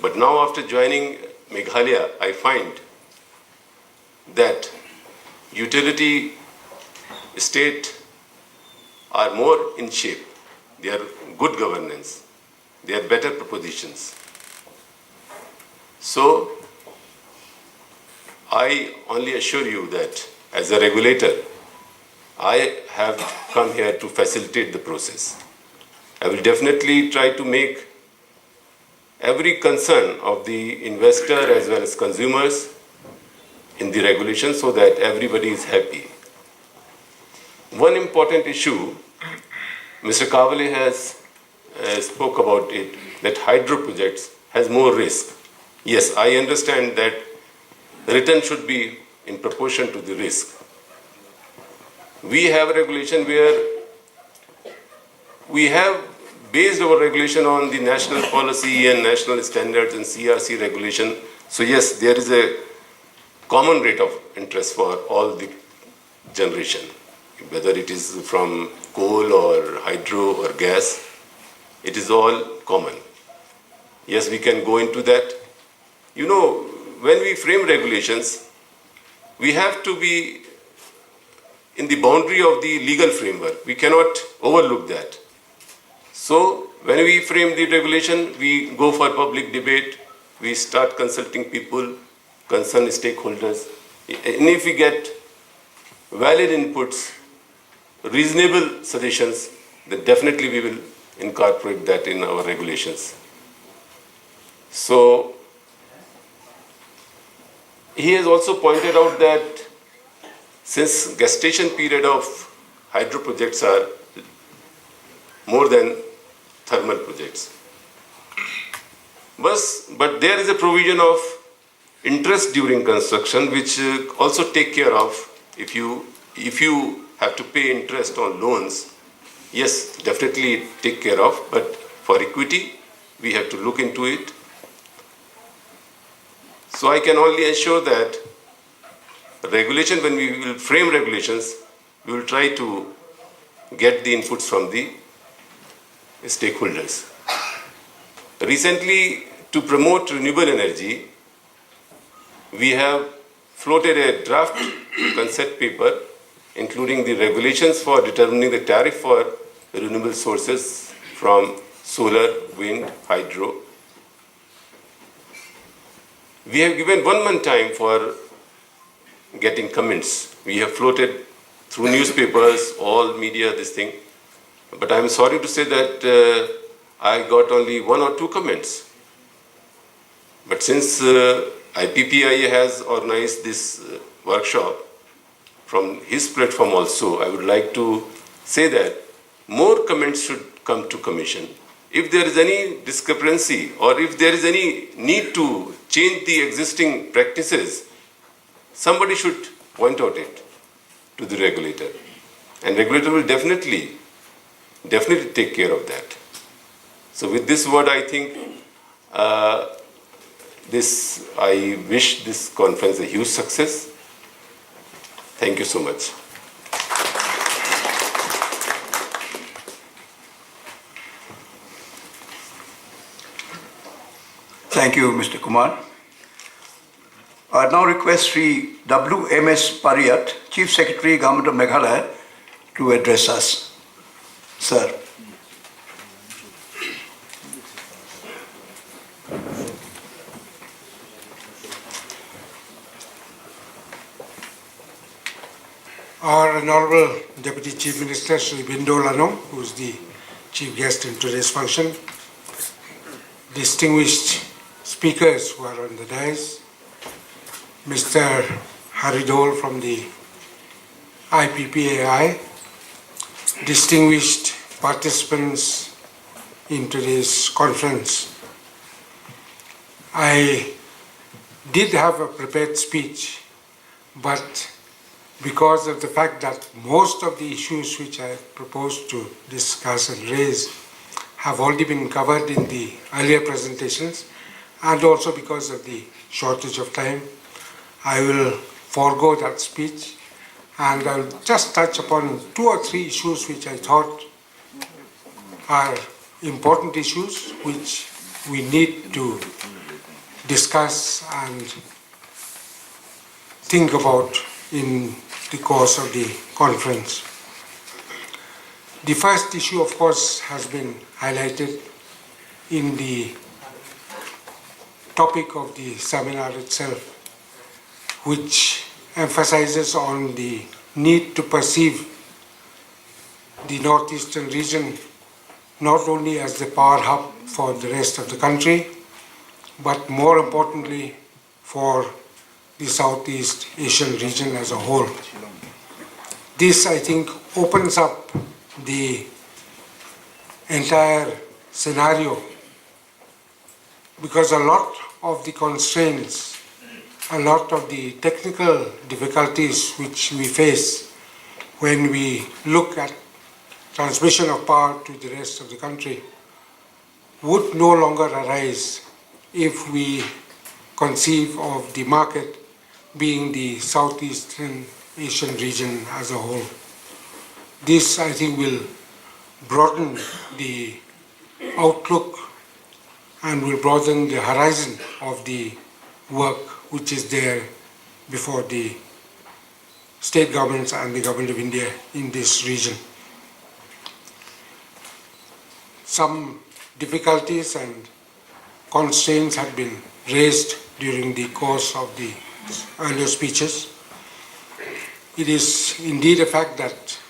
but now after joining Meghalaya, I find that utility state are more in shape. They are good governance. They are better propositions. So, I only assure you that as a regulator, I have come here to facilitate the process. I will definitely try to make every concern of the investor as well as consumers in the regulation so that everybody is happy. One important issue, Mr. Kavale has spoke about it, that hydro projects has more risk. Yes, I understand that the return should be in proportion to the risk. We have a regulation where we have based our regulation on the national policy and national standards and CRC regulation. So yes, there is a common rate of interest for all the generation, whether it is from coal or hydro or gas, it is all common. Yes, we can go into that, you know, when we frame regulations, we have to be in the boundary of the legal framework. We cannot overlook that. So when we frame the regulation, we go for public debate, we start consulting people, concerned stakeholders, and if we get valid inputs, reasonable suggestions, then definitely we will incorporate that in our regulations. So he has also pointed out that since gestation period of hydro projects are more than thermal projects, but there is a provision of interest during construction which also take care of if you have to pay interest on loans. Yes, definitely take care of, but for equity we have to look into it. So I can only assure that regulation, when we will frame regulations, we will try to get the inputs from the stakeholders. Recently, to promote renewable energy, we have floated a draft concept paper including the regulations for determining the tariff for renewable sources from solar, wind, hydro. We have given 1 month time for getting comments. We have floated through newspapers, all media, this thing. But I'm sorry to say that I got only 1 or 2 comments. But since IPPIA has organized this workshop from his platform also, I would like to say that more comments should come to Commission. If there is any discrepancy or if there is any need to change the existing practices, somebody should point out it to the regulator. And regulator will definitely take care of that. So with this word, I think I wish this conference a huge success. Thank you so much. Thank you, Mr. Kumar. I now request Sri W.M.S. Pariyat, Chief Secretary, Government of Meghalaya, to address us. Sir. Our Honorable Deputy Chief Minister, Sri Bindu Lanong, who is the chief guest in today's function, distinguished speakers who are on the dais, Mr. Haridol from the IPPAI, distinguished participants in today's conference. I did have a prepared speech, but because of the fact that most of the issues which I proposed to discuss and raise have already been covered in the earlier presentations, and also because of the shortage of time, I will forego that speech and I will just touch upon 2 or 3 issues which I thought are important issues which we need to discuss and think about in the course of the conference. The first issue, of course, has been highlighted in the topic of the seminar itself, which emphasizes on the need to perceive the northeastern region not only as the power hub for the rest of the country, but more importantly for the Southeast Asian region as a whole. This, I think, opens up the entire scenario, because a lot of the constraints, a lot of the technical difficulties which we face when we look at transmission of power to the rest of the country would no longer arise if we conceive of the market being the Southeastern Asian region as a whole. This, I think, will broaden the outlook and will broaden the horizon of the work which is there before the state governments and the Government of India in this region. Some difficulties and constraints have been raised during the course of the earlier speeches. It is indeed a fact that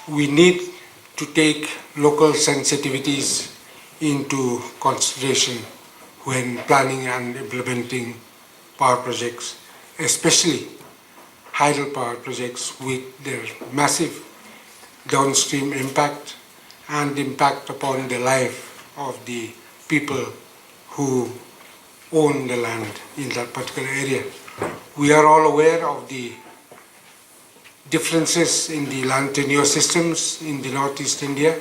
we need to take local sensitivities into consideration when planning and implementing power projects, especially hydel power projects with their massive downstream impact and impact upon the life of the people who own the land in that particular area. We are all aware of the differences in the land tenure systems in the Northeast India,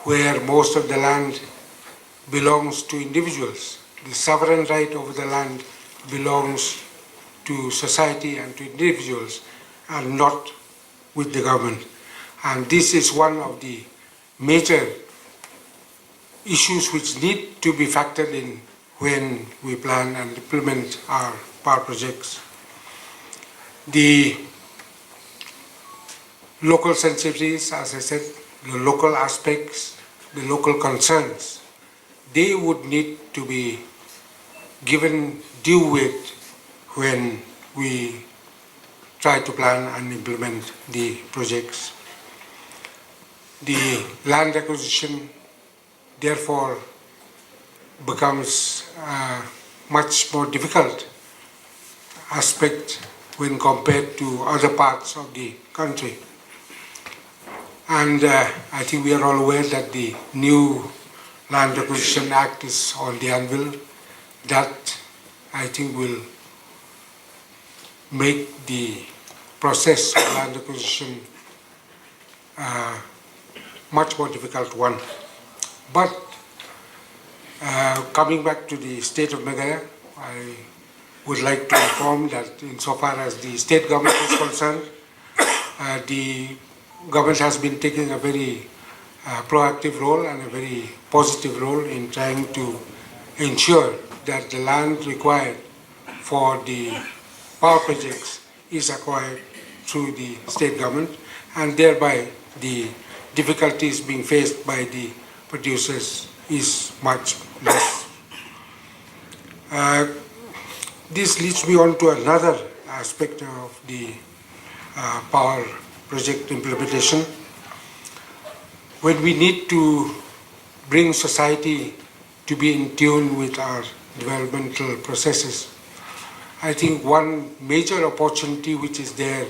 where most of the land belongs to individuals. The sovereign right over the land belongs to society and to individuals and not with the government. And this is one of the major issues which need to be factored in when we plan and implement our power projects. The local sensitivities, as I said, the local aspects, the local concerns, they would need to be given due weight when we try to plan and implement the projects. The land acquisition, therefore, becomes a much more difficult aspect when compared to other parts of the country. And I think we are all aware that the new Land Acquisition Act is on the anvil. That, I think, will make the process of land acquisition much more difficult one. But coming back to the state of Meghalaya, I would like to inform that insofar as the state government is concerned, the government has been taking a very proactive role and a very positive role in trying to ensure that the land required for the power projects is acquired through the state government, and thereby the difficulties being faced by the producers is much less. This leads me on to another aspect of the power project implementation. When we need to bring society to be in tune with our developmental processes, I think one major opportunity which is there,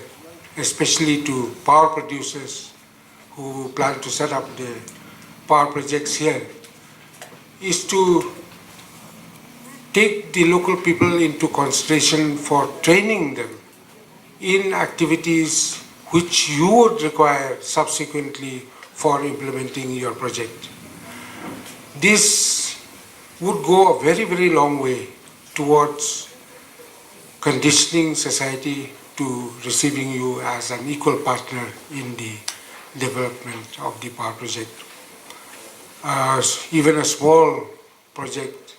especially to power producers who plan to set up the power projects here, is to take the local people into consideration for training them in activities which you would require subsequently for implementing your project. This would go a very, very long way towards conditioning society to receiving you as an equal partner in the development of the power project. Even a small project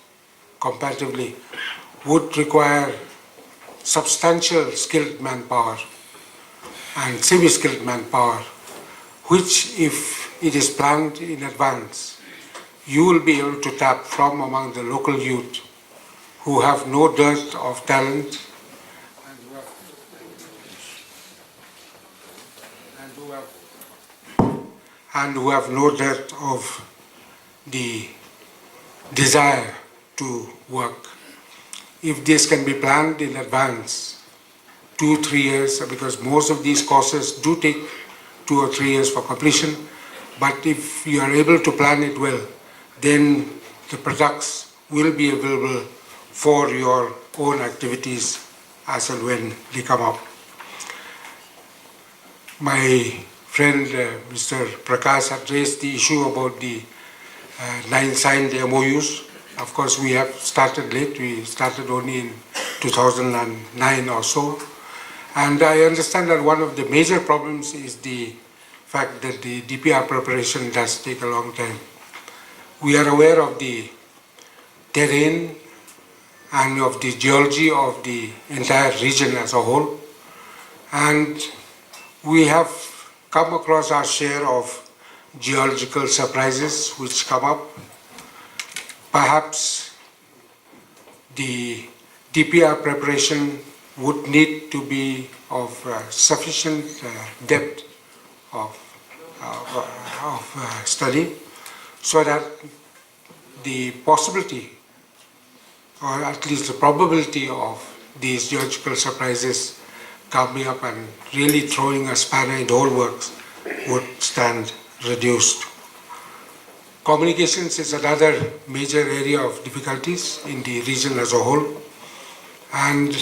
comparatively would require substantial skilled manpower and semi-skilled manpower, which, if it is planned in advance, you will be able to tap from among the local youth who have no dearth of talent and who have no dearth of the desire to work. If this can be planned in advance, 2-3 years, because most of these courses do take 2 or 3 years for completion, but if you are able to plan it well, then the products will be available for your own activities as and when they come up. My friend Mr. Prakash had raised the issue about the 9 signed MOUs. Of course, we have started late. We started only in 2009 or so. And I understand that one of the major problems is the fact that the DPR preparation does take a long time. We are aware of the terrain and of the geology of the entire region as a whole. And we have come across our share of geological surprises which come up. Perhaps the DPR preparation would need to be of sufficient depth of study so that the possibility, or at least the probability of these geological surprises coming up and really throwing a spanner in the whole works would stand reduced. Communications is another major area of difficulties in the region as a whole, and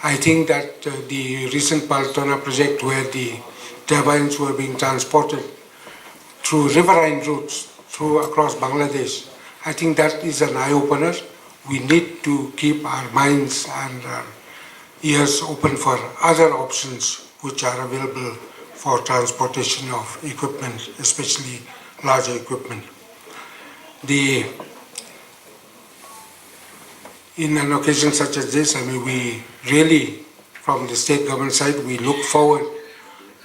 I think that the recent Paltona project, where the turbines were being transported through riverine routes across Bangladesh, I think that is an eye-opener. We need to keep our minds and our ears open for other options which are available for transportation of equipment, especially larger equipment. In an occasion such as this, I mean, we really, from the state government side, we look forward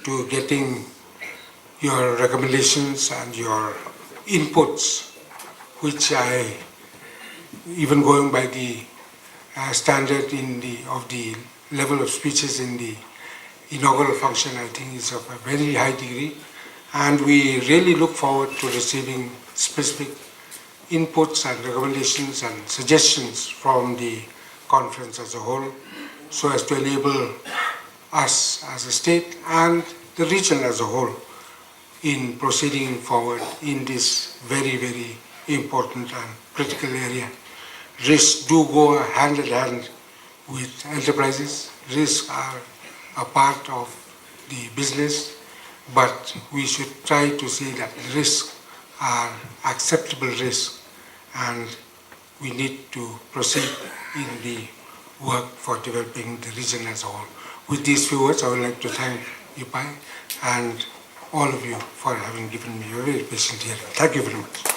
to getting your recommendations and your inputs, which even going by the standard of the level of speeches in the inaugural function, I think is of a very high degree. And we really look forward to receiving specific inputs and recommendations and suggestions from the conference as a whole, so as to enable us as a state and the region as a whole in proceeding forward in this very, very important and critical area. Risks do go hand in hand with enterprises. Risks are a part of the business, but we should try to see that risks are acceptable risks, and we need to proceed in the work for developing the region as a whole. With these few words, I would like to thank IPAI and all of you for having given me a very patient hearing. Thank you very much.